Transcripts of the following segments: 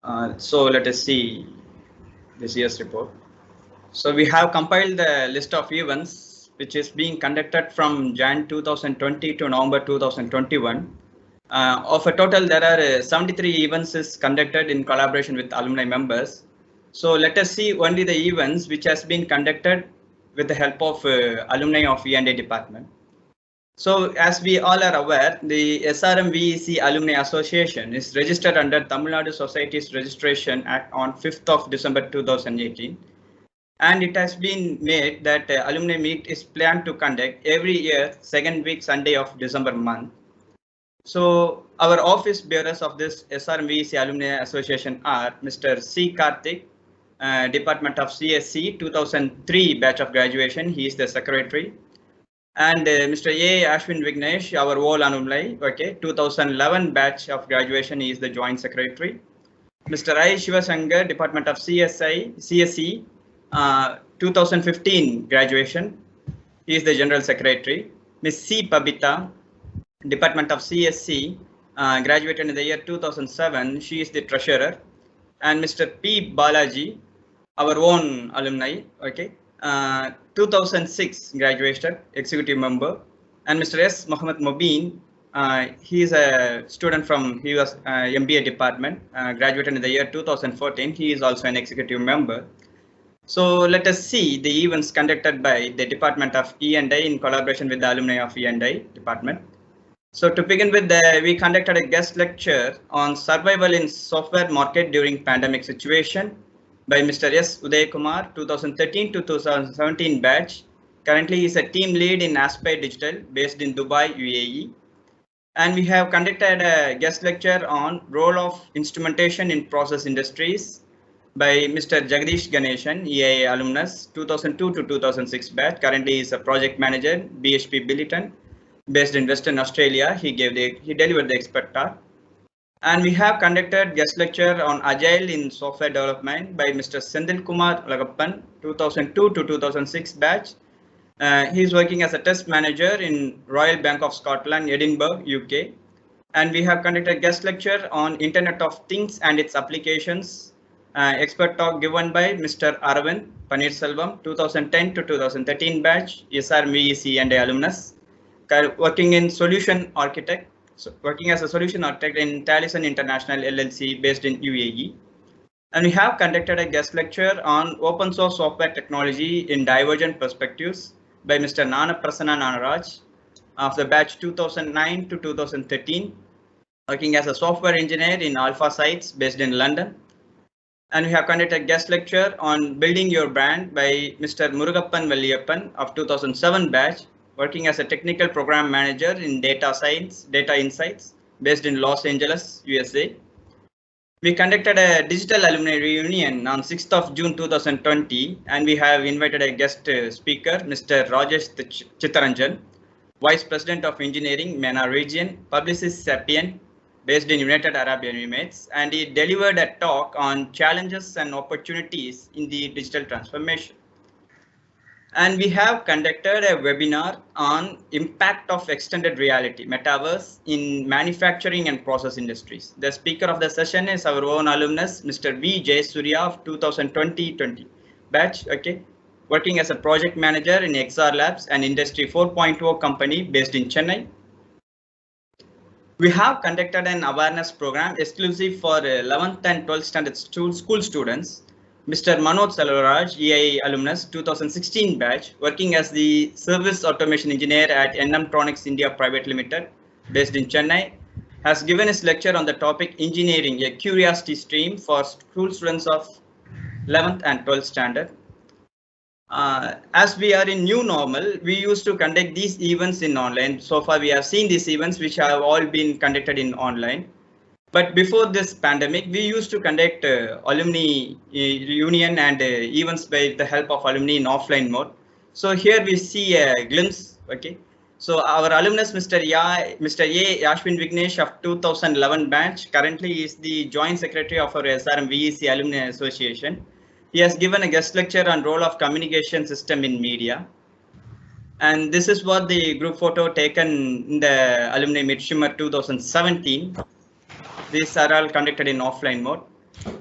So let us see this year's report. So we have compiled the list of events which is being conducted from Jan 2020 to November 2021. Of a total, there are 73 events is conducted in collaboration with alumni members. So let us see only the events which has been conducted with the help of alumni of E&A department. So as we all are aware, the SRM VEC Alumni Association is registered under Tamil Nadu Society's Registration Act on 5th of December 2018. And it has been made that alumni meet is planned to conduct every year, second week Sunday of December month. So our office bearers of this SRM VEC Alumni Association are Mr. C. Karthik, Department of CSC 2003 batch of graduation. He is the secretary. And Mr. A. Ashwin Vignesh, our whole alumni, okay, 2011 batch of graduation, he is the joint secretary. Mr. I. Shivasankar, Department of CSE, 2015 graduation, he is the general secretary. Ms. C. Pabita, Department of CSC, graduated in the year 2007, she is the treasurer. And Mr. P. Balaji, our own alumni, okay, 2006 graduated, executive member. And Mr. S. Mohammed Mobeen, he is a student from, he was MBA department, graduated in the year 2014. He is also an executive member. So let us see the events conducted by the Department of E&I in collaboration with the alumni of E&I department. So to begin with, we conducted a guest lecture on survival in software market during pandemic situation by Mr. S. Uday Kumar, 2013 to 2017 batch. Currently, he is a team lead in Aspire Digital based in Dubai, UAE. And we have conducted a guest lecture on role of instrumentation in process industries by Mr. Jagdish Ganeshan, EIA alumnus, 2002 to 2006 batch. Currently, he is a project manager, BHP Billiton, based in Western Australia. He delivered the expert talk. And we have conducted guest lecture on Agile in software development by Mr. Sendil Kumar Lagappan, 2002 to 2006 batch. He is working as a test manager in Royal Bank of Scotland, Edinburgh, UK. And we have conducted guest lecture on Internet of Things and its applications. Expert talk given by Mr. Aravind Panirselvam, 2010 to 2013 batch, SRMVEC and alumnus, working in solution architect. So working as a solution architect in Talison International LLC based in UAE. And we have conducted a guest lecture on open source software technology in divergent perspectives by Mr. Nana Prasanna Nanaraj of the batch 2009 to 2013, working as a software engineer in Alpha Sites based in London. And we have conducted a guest lecture on building your brand by Mr. Murugappan Valliyappan of 2007 batch, working as a technical program manager in data science, data insights based in Los Angeles, USA. We conducted a digital alumni reunion on 6th of June 2020, and we have invited a guest speaker, Mr. Rajesh Chittaranjan, Vice President of Engineering, MENA region, publicist Sapient, based in United Arab Emirates, and he delivered a talk on challenges and opportunities in the digital transformation. And we have conducted a webinar on impact of extended reality, metaverse in manufacturing and process industries. The speaker of the session is our own alumnus, Mr. V. J. Surya of 2020 batch, okay, working as a project manager in XR Labs, an Industry 4.0 company based in Chennai. We have conducted an awareness program exclusive for 11th and 12th standard school students. Mr. Manoj Selvaraj, EIA alumnus, 2016 batch, working as the service automation engineer at NM-Tronics India Private Limited, based in Chennai, has given his lecture on the topic Engineering, a Curiosity Stream for school students of 11th and 12th standard. As we are in new normal, we used to conduct these events in online. So far, we have seen these events which have all been conducted in online. But before this pandemic, we used to conduct alumni reunion and events by the help of alumni in offline mode. So here we see a glimpse. Okay, so our alumnus, Mr. A. Ashwin Vignesh of 2011 batch, currently is the joint secretary of our SRM VEC Alumni Association. He has given a guest lecture on role of communication system in media. And this is what the group photo taken in the Alumni Midsummer 2017. These are all conducted in offline mode.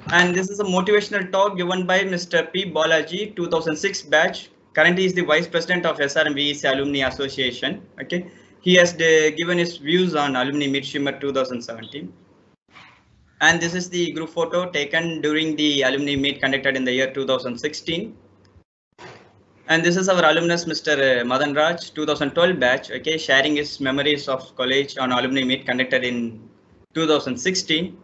And this is a motivational talk given by Mr. P. Balaji, 2006 batch. Currently, he is the Vice President of SRMVEC Alumni Association. Okay, he has given his views on Alumni Meet Shimmer 2017. And this is the group photo taken during the Alumni Meet conducted in the year 2016. And this is our alumnus, Mr. Madan Raj, 2012 batch, okay, sharing his memories of college on Alumni Meet conducted in 2016.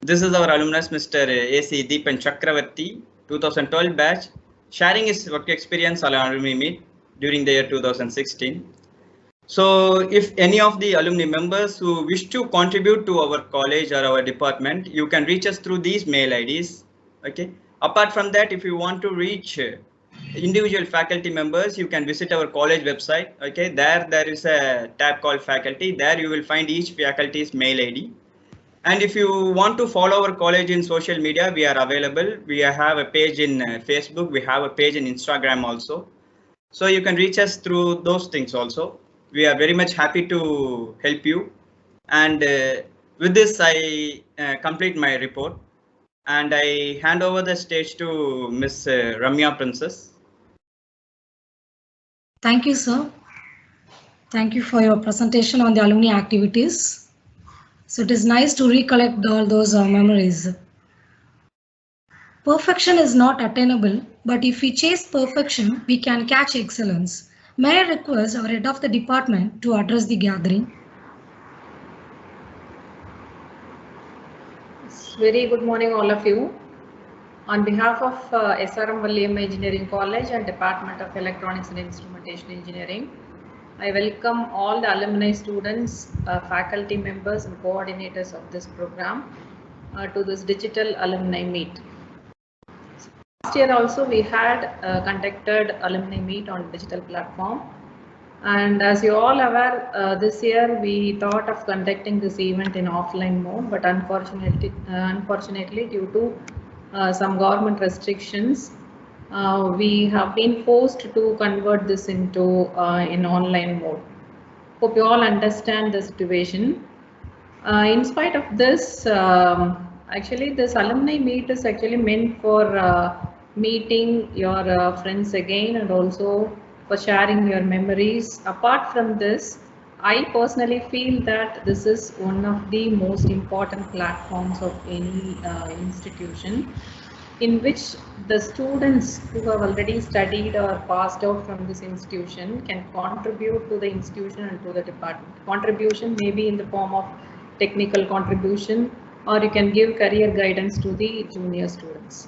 This is our alumnus, Mr. AC Deepan Chakravarti, 2012 batch, sharing his work experience on Alumni Meet during the year 2016. So if any of the alumni members who wish to contribute to our college or our department, you can reach us through these mail IDs. Okay. Apart from that, if you want to reach individual faculty members, you can visit our college website. Okay, there is a tab called faculty. There you will find each faculty's mail ID. And if you want to follow our college in social media, we are available. We have a page in Facebook. We have a page in Instagram also. So you can reach us through those things also. We are very much happy to help you. And with this, I complete my report. And I hand over the stage to Ms. Ramya Princess. Thank you, sir. Thank you for your presentation on the alumni activities. So it is nice to recollect all those memories. Perfection is not attainable, but if we chase perfection, we can catch excellence. May I request our head of the department to address the gathering? Very good morning, all of you. On behalf of SRM Valiamma Engineering College and Department of Electronics and Instrumentation Engineering, I welcome all the alumni students, faculty members and coordinators of this program to this digital alumni meet. Last year also we had conducted alumni meet on digital platform, and as you all aware, this year we thought of conducting this event in offline mode, but unfortunately due to some government restrictions, we have been forced to convert this into in online mode. Hope you all understand the situation. In spite of this, actually this alumni meet is actually meant for meeting your friends again and also for sharing your memories. Apart from this, I personally feel that this is one of the most important platforms of any institution, in which the students who have already studied or passed out from this institution can contribute to the institution and to the department. Contribution may be in the form of technical contribution, or you can give career guidance to the junior students.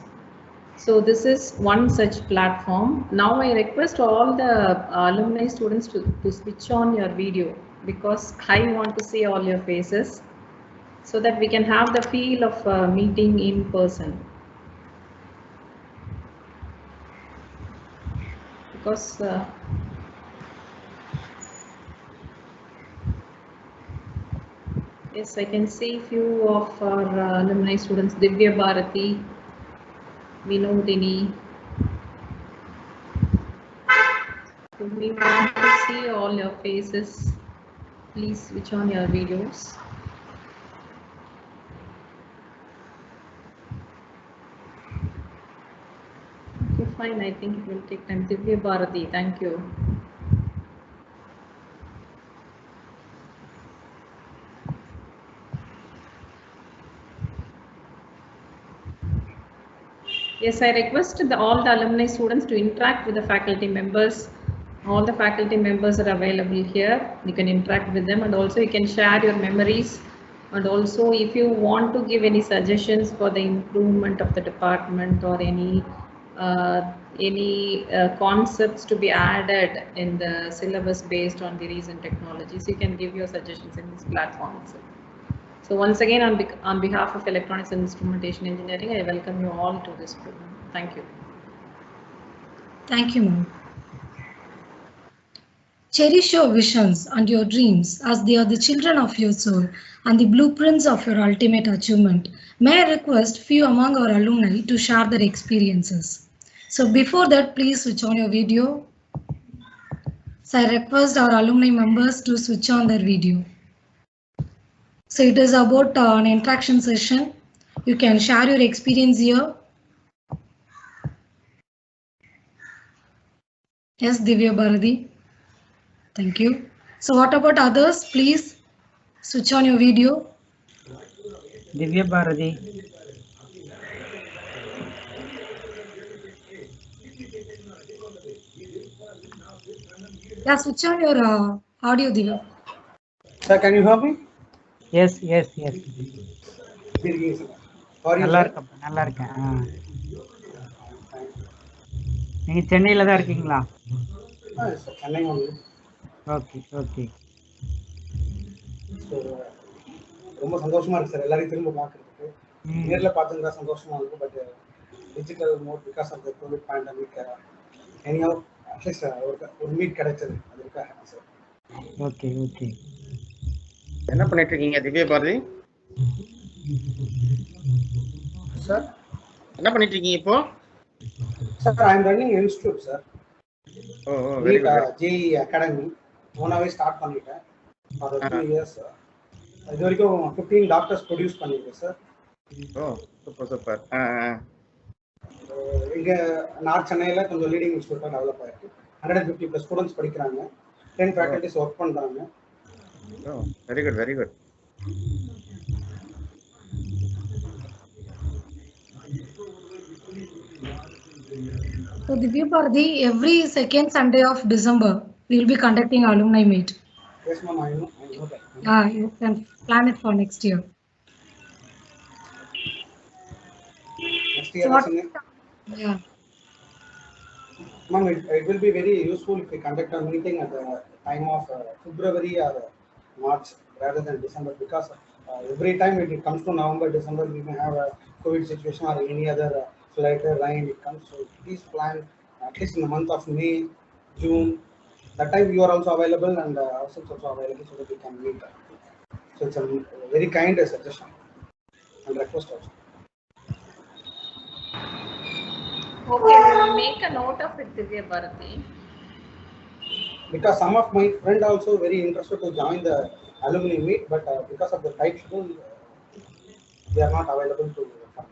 So this is one such platform. Now I request all the alumni students to switch on your video, because I want to see all your faces so that we can have the feel of meeting in person. Because yes, I can see few of our alumni students, Divya Bharati, Vinodini. So we want to see all your faces. Please switch on your videos. Okay, fine. I think it will take time. Divya Bharati, thank you. Yes, I request all the alumni students to interact with the faculty members. All the faculty members are available here. You can interact with them, and also you can share your memories. And also, if you want to give any suggestions for the improvement of the department or any concepts to be added in the syllabus based on the recent technologies, you can give your suggestions in this platform itself. So once again, on behalf of Electronics and Instrumentation Engineering, I welcome you all to this program. Thank you. Thank you, ma'am. Cherish your visions and your dreams, as they are the children of your soul and the blueprints of your ultimate achievement. May I request few among our alumni to share their experiences. So before that, please switch on your video. So I request our alumni members to switch on their video. So it is about an interaction session. You can share your experience here. Yes, Divya Bharati. Thank you. So what about others? Please switch on your video. Divya Bharati. Yeah, switch on your audio, Divya. Sir, can you hear me? Yes, yes, yes. How are you, நல்லா sir? இருக்கேன், நல்லா இருக்கேன். நீங்க சென்னையில தான் இருக்கீங்களா? Yes, sir. Chennai only. Okay, okay. So, ரொம்ப சந்தோஷமா இருக்கு சார் எல்லாரையும் திரும்ப பார்க்கறதுக்கு. நேர்ல பார்த்துருந்தா சந்தோஷமா இருக்கும், but digital mode because of the Covid pandemic anyhow at least ஒரு மீட் கிடைச்சது அதுக்காக சார். Okay, okay. என்ன பண்ணிட்டு இருக்கீங்க திவ்யா பாரதி? சார் என்ன பண்ணிட்டு இருக்கீங்க இப்போ? Sir I am running institute sir. Oh very good. JE academy ஓனாவே ஸ்டார்ட் பண்ணிட்டேன் ஃபார் 2 இயர்ஸ். இது வரைக்கும் 15 டாக்டர்ஸ் ப்ரொடியூஸ் பண்ணியிருக்கேன் சார். Oh super super. இங்கே நார்த் சென்னையில் கொஞ்சம் லீடிங் இன்ஸ்டியூட்டாக டெவலப் ஆயிருக்கு. 150+ ஸ்டூடெண்ட்ஸ் படிக்கிறாங்க, 10 ஃபேக்கல்டிஸ் ஒர்க் பண்ணுறாங்க. Oh very good very good. So Divya Bharati, every second Sunday of December, we will be conducting alumni meet. Yes, ma'am, I know that. Yeah, you can plan it for next year. Next year, So what, yeah. ma'am, it will be very useful if we conduct a meeting at the time of February or March rather than December, because every time it comes to November, December, we may have a COVID situation or any other flood or rain. It comes, so please plan at least in the month of May, June. That time you are also available and ourselves also available so that we can meet. So it's a very kind suggestion and request also. Okay, we will make a note of it, Divya Bharati. Because some of my friends also very interested to join the alumni meet, but because of the tight schedule, they are not available to come.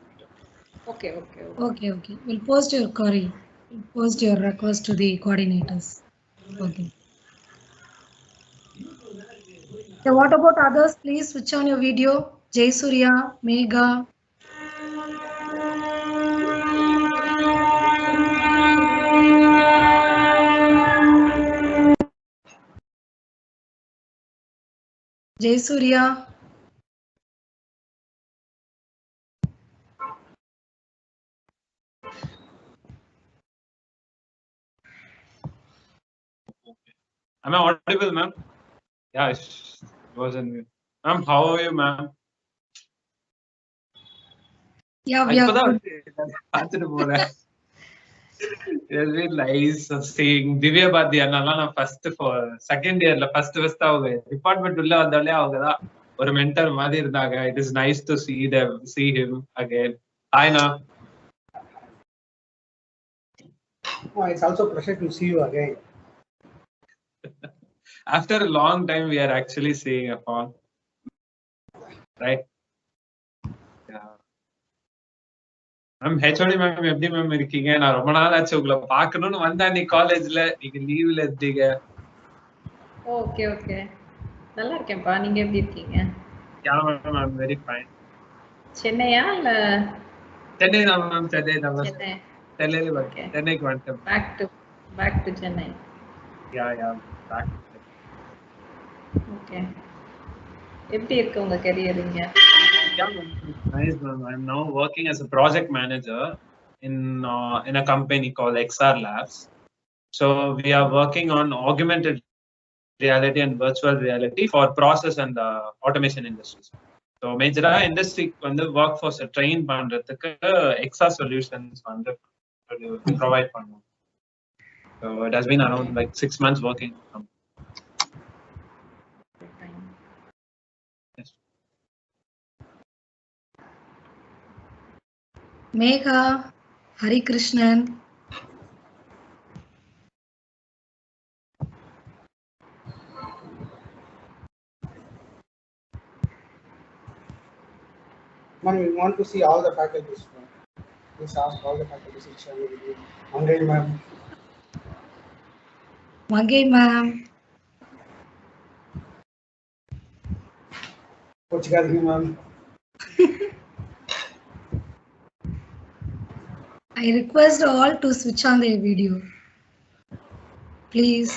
Okay, okay, okay. Okay, okay. We'll post your query. We'll post your request to the coordinators. Okay. So what about others? Please switch on your video. Jay Surya, Megha. Jay Surya. Am I audible, ma'am? Yeah, it was in mute. Ma'am, how are you, ma'am? Yeah, we are good. It's been nice seeing Divya Bharati அண்ணாலாம் நான் first second இயர்ல first அவங்க department உள்ள வந்தாலே அவங்க தான் ஒரு mentor மாதிரி இருந்தாங்க. It is nice to see him again. Hi na. It's also a pleasure to see you again. After a long time we are actually seeing upon, right? Yeah. Ma'am HOD ma'am எப்படி ma'am இருக்கீங்க? நான் ரொம்ப நாள் ஆச்சு உங்களை பார்க்கணும்னு வந்தேன். நீ காலேஜ்ல நீங்க லீவ்ல இருந்தீங்க. ஓகே ஓகே, நல்லா இருக்கேன்ப்பா. நீங்க எப்படி இருக்கீங்க? Yeah ma'am, I'm very fine. சென்னையா இல்ல? சென்னை தான் மேம், சென்னை தான் மேம். சென்னை. சென்னையில Okay. சென்னைக்கு வந்துட்டேன். Back to Chennai. Yeah back. Okay. எப்படி இருக்கு உங்க கரியர் இங்க? Yeah, nice ma'am. I'm now working as a project manager in a company called XR Labs. So we are working on augmented reality and virtual reality for process and automation industries. So major industry வந்து workforce train பண்றதுக்கு XR solutions வந்து provide பண்ணுவோம். So it has been around like 6 months working. Yes. Megha, Hari Krishnan. Ma'am, we want to see all the faculties. Please ask all the faculties to share with you. Mangai ma'am. Mangai ma'am. Kochikadhi ma'am. I request all to switch on their video. Please.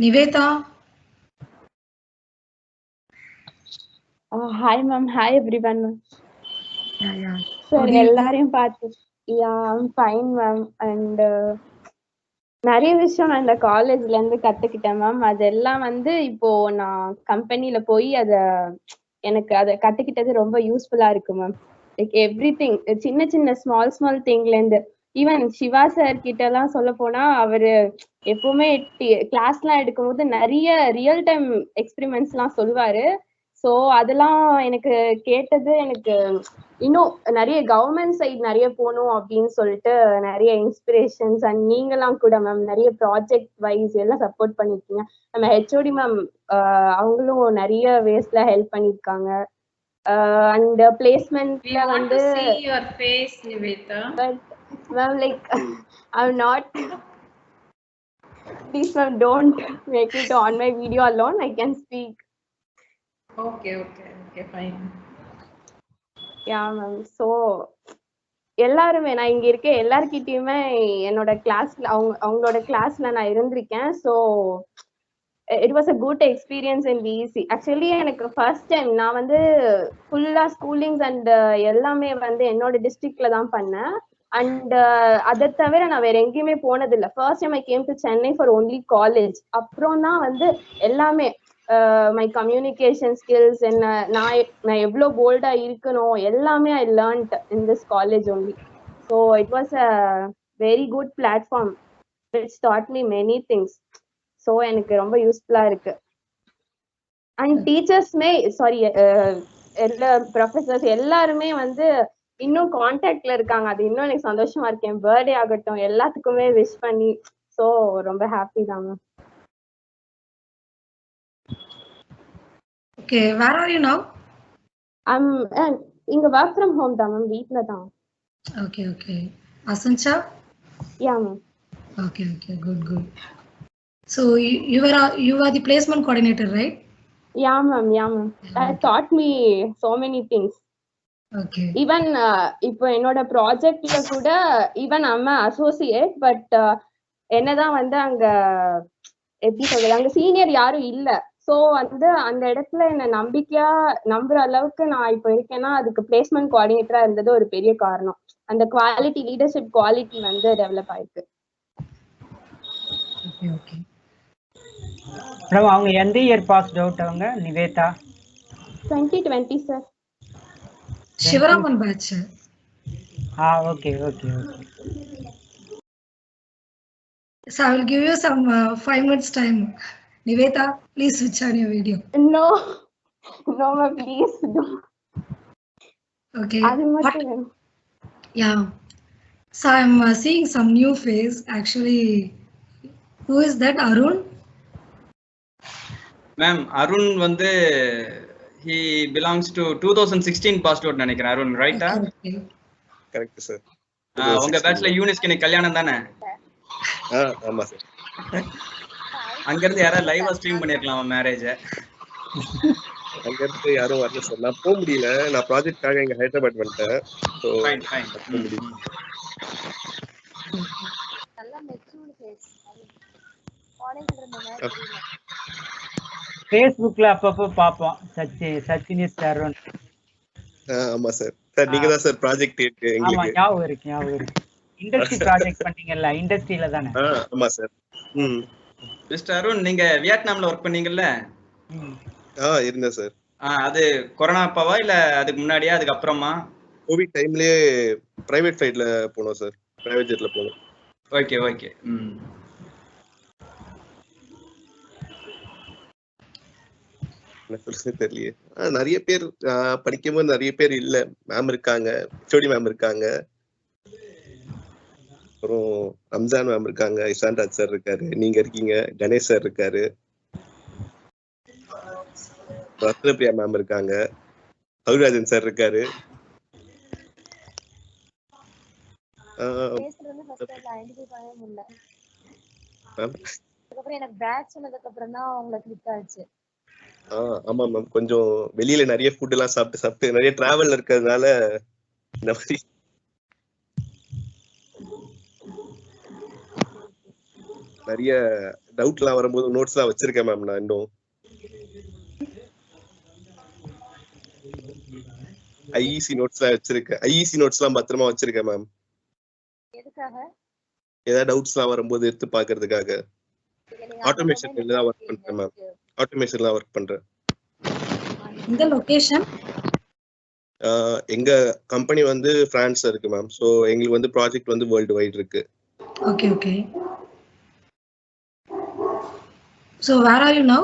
Niveta. Hi ma'am, hi everyone. Yeah. Sir, How do you do? எல்லாரையும் பார்த்து I'm fine ma'am. And நிறைய விஷயம் நான் இந்த காலேஜ்ல இருந்து கத்துக்கிட்டேன் ma'am. அதெல்லாம் வந்து இப்போ நான் கம்பெனில போய் எனக்கு அதை கத்துக்கிட்டது ரொம்ப யூஸ்ஃபுல்லா இருக்கு மேம். லைக் எவ்ரிதிங், சின்ன சின்ன ஸ்மால் திங்ல இருந்து, ஈவன் சிவா சார் கிட்ட எல்லாம் சொல்ல போனா அவரு எப்பவுமே கிளாஸ் எல்லாம் எடுக்கும்போது நிறைய ரியல் டைம் எக்ஸ்பெரிமெண்ட்ஸ் எல்லாம் சொல்லுவாரு. ஸோ அதெல்லாம் எனக்கு கேட்டது எனக்கு இன்னும் நிறைய கவர்மெண்ட் சைட் நிறைய போகணும் அப்படின்னு சொல்லிட்டு நிறைய இன்ஸ்பிரேஷன்ஸ். அண்ட் நீங்களாம் கூட மேம் நிறைய ப்ராஜெக்ட் வைஸ் எல்லாம் சப்போர்ட் பண்ணிருக்கீங்க. நம்ம ஹெச்ஓடி மேம் அவங்களும் நிறைய வேஸ்ல ஹெல்ப் பண்ணிருக்காங்க. அண்ட் பிளேஸ்மெண்ட்ல வந்து but ma'am like I am not. Please ma'am, don't make it on my video alone. I can speak. Okay, fine. Yeah ma'am. So எல்லாருமே நான் இங்க இருக்க எல்லார்கிட்டயுமே என்னோட கிளாஸ்ல அவங்களோட கிளாஸ்ல நான் இருந்திருக்கேன். So it was a good experience in BSc. Actually எனக்கு ஃபர்ஸ்ட் டைம் நான் வந்து ஃபுல்லா ஸ்கூலிங்ஸ் அண்ட் எல்லாமே வந்து என்னோட டிஸ்ட்ரிக்ட்ல தான் பண்ணேன். அண்ட் அதை தவிர நான் வேற எங்கேயுமே போனதில்லை. First time I came to Chennai for only college. அப்புறம் தான் வந்து எல்லாமே மை கம்யூனிகேஷன் ஸ்கில்ஸ் என்ன, நான் எவ்வளோ போல்டா இருக்கணும் எல்லாமே I learned in this college only. So it was a very good platform which taught me many things. So எனக்கு ரொம்ப யூஸ்ஃபுல்லா இருக்கு. அண்ட் டீச்சர்ஸ்மே எல்லா ப்ரொஃபசர்ஸ் எல்லாருமே வந்து இன்னும் கான்டாக்ட்ல இருக்காங்க. அது இன்னும் எனக்கு சந்தோஷமா இருக்கு. என் பர்த்டே ஆகட்டும் எல்லாத்துக்குமே விஷ் பண்ணி. ஸோ ரொம்ப ஹாப்பி தான் ma'am. Okay, where are you now? இங்க work from home தான் மேம், வீட்ல தான். Okay. Asancha? Yeah ma'am. Okay, good. So you are the placement coordinator, right? Yeah ma'am. That taught me so many things. Okay. Even இப்போ என்னோட ப்ராஜெக்ட்ல கூட even I'm associate, but என்னதான் வந்து அங்க எப்படி சொல்றது, அங்க சீனியர் யாரும் இல்ல. ஸோ வந்து அந்த இடத்துல என்ன நம்பிக்கையா நம்புற அளவுக்கு நான் இப்போ இருக்கேன்னா அதுக்கு பிளேஸ்மெண்ட் கோஆர்டினேட்டரா இருந்தது ஒரு பெரிய காரணம். அந்த குவாலிட்டி, லீடர்ஷிப் குவாலிட்டி வந்து டெவலப் ஆயிருக்கு. Okay. மேடம் அவங்க எந்த இயர் பாஸ்ட் அவுட்? அவங்க Nivetha 2020 sir. Sivaraman batch. Okay. So I will give you some 5 minutes time. Niveta, please switch on your video. No ma'am, please don't. Okay. அது மட்டும். Yeah. So I'm seeing some new face. Actually, who is that? Arun? Ma'am, Arun வந்து he belongs to 2016 passed out நினைக்கிறேன். Arun, right? Okay. Correct sir. உங்க பேட்ச்ல யூனிஸ்க்கு இன்னைக்கு கல்யாணம் தானே? ஆமா sir. அங்க இருந்து யாராவது லைவா ஸ்ட்ரீம் பண்ணிருக்கலாம் மேரேஜ. அங்க இருந்து யாரும் வரல சார். நான் போக முடியல, நான் ப்ராஜெக்ட்காக இங்க ஹைதராபாத் வந்துட்டேன். So fine. போக முடியும். ஃபேஸ்புக்ல அப்பப்போ பார்ப்போம். சச்சின் இஸ் அருண். ஆமா சார். சார் நீங்க தான் சார் ப்ராஜெக்ட் இருக்கு ஆமா, எங்களுக்கு. ஞாபகம் இருக்கு. இண்டஸ்ட்ரி ப்ராஜெக்ட் பண்ணீங்கல்ல, இண்டஸ்ட்ரியில தானே? ஆமா சார். மிஸ்டர் அருண், நீங்க வியட்நாம்ல ஒர்க் பண்ணீங்கல்ல? இருந்தேன் சார். அது கொரோனா அப்பவா இல்ல அதுக்கு முன்னாடியா அதுக்கு அப்புறமா? கோவிட் டைம்லயே பிரைவேட் ஃபிளைட்ல போனோம் சார். பிரைவேட் ஜெட்ல போனோம். ஓகே. என்ன சொல்றது தெரியலையே. நிறைய பேர் படிக்கும்போது நிறைய பேர் இல்ல. மேம் இருக்காங்க, ஹெச்ஓடி மேம் இருக்காங்க, அப்புறம் ரம்ஜான் மேம் இருக்காங்க, இசான்ராஜ் சார் இருக்காரு, நீங்க இருக்கீங்க, கணேஷ் சார் இருக்காரு, ரத்னபிரியா மேம் இருக்காங்க, கவிராஜன் சார் இருக்காரு. ஆமா மேம், கொஞ்சம் வெளியில நிறைய ஃபுட் எல்லாம் சாப்பிட்டு நிறைய டிராவல் இருக்கிறதுனால இந்த மாதிரி நிறைய டவுட் எல்லாம் வரும்போது நோட்ஸ் எல்லாம் வச்சிருக்கேன் மேம். நான் இன்னும் ஐஇசி நோட்ஸ் எல்லாம் வச்சிருக்கேன். ஐஇசி நோட்ஸ் எல்லாம் பத்திரமா வச்சிருக்கேன் மேம். ஏதாவது டவுட்ஸ் எல்லாம் வரும்போது எடுத்து பாக்குறதுக்காக. ஆட்டோமேஷன்ல தான் ஒர்க் பண்றேன் மேம். ஆட்டோமேஷன்ல ஒர்க் பண்றேன். இந்த லொகேஷன் எங்க கம்பெனி வந்து பிரான்ஸ்ல இருக்கு மேம். சோ எங்களுக்கு வந்து ப்ராஜெக்ட் வந்து வேர்ல்ட் வைட் இருக்கு. Okay okay. So where are you now?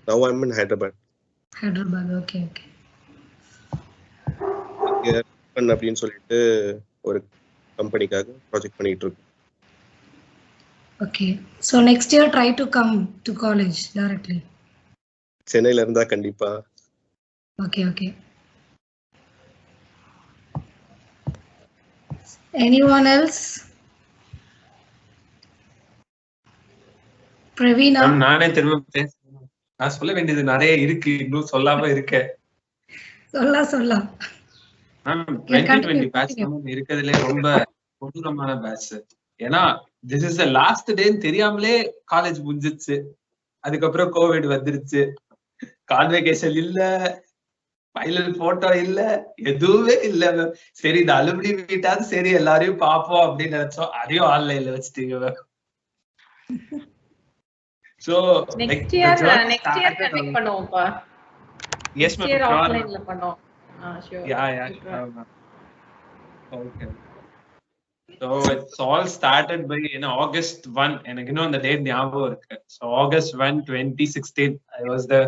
Now I'm in Hyderabad. Hyderabad, okay okay. அப்படின்னு சொல்லிட்டு ஒரு கம்பெனிக்காக ப்ராஜெக்ட் பண்ணிட்டு இருக்கோம். Okay. So next year try to come to college directly. சென்னையில இருந்தா கண்டிப்பா. Okay okay. Anyone else? Pravina. நானே திரும்ப பேசுறேன். நான் சொல்ல வேண்டியது நிறைய இருக்கு, இன்னும் சொல்லாம இருக்கேன். சொல்லலாம். 2020 பேட்ச் இருக்கிறதுலே ரொம்ப கொடூரமான பேட்ச். ஏன்னா திஸ் இஸ் தி லாஸ்ட் டேன்னு தெரியாமலே காலேஜ் முடிஞ்சிச்சு. அதுக்கப்புறம் கோவிட் வந்துருச்சு. கான்வெகேஷன் இல்ல, ஃபைனல் போட்டோ இல்ல, எதுவுமே இல்ல. சரி இந்த அலுமினி மீட்டாவது சரி எல்லாரையும் பாப்போம் அப்படின்னு நினைச்சோம். அதையும் ஆன்லைன்ல வச்சுட்டீங்க. So next year connect பண்ணுவோம்ப்பா. Yes ma'am. Next year offline ல பண்ணோம். Sure. Yeah. Okay. So it's all started by August 1. எனக்கு இன்னும் அந்த டேட் ஞாபகம் இருக்கு. So August 1, 2016 I was the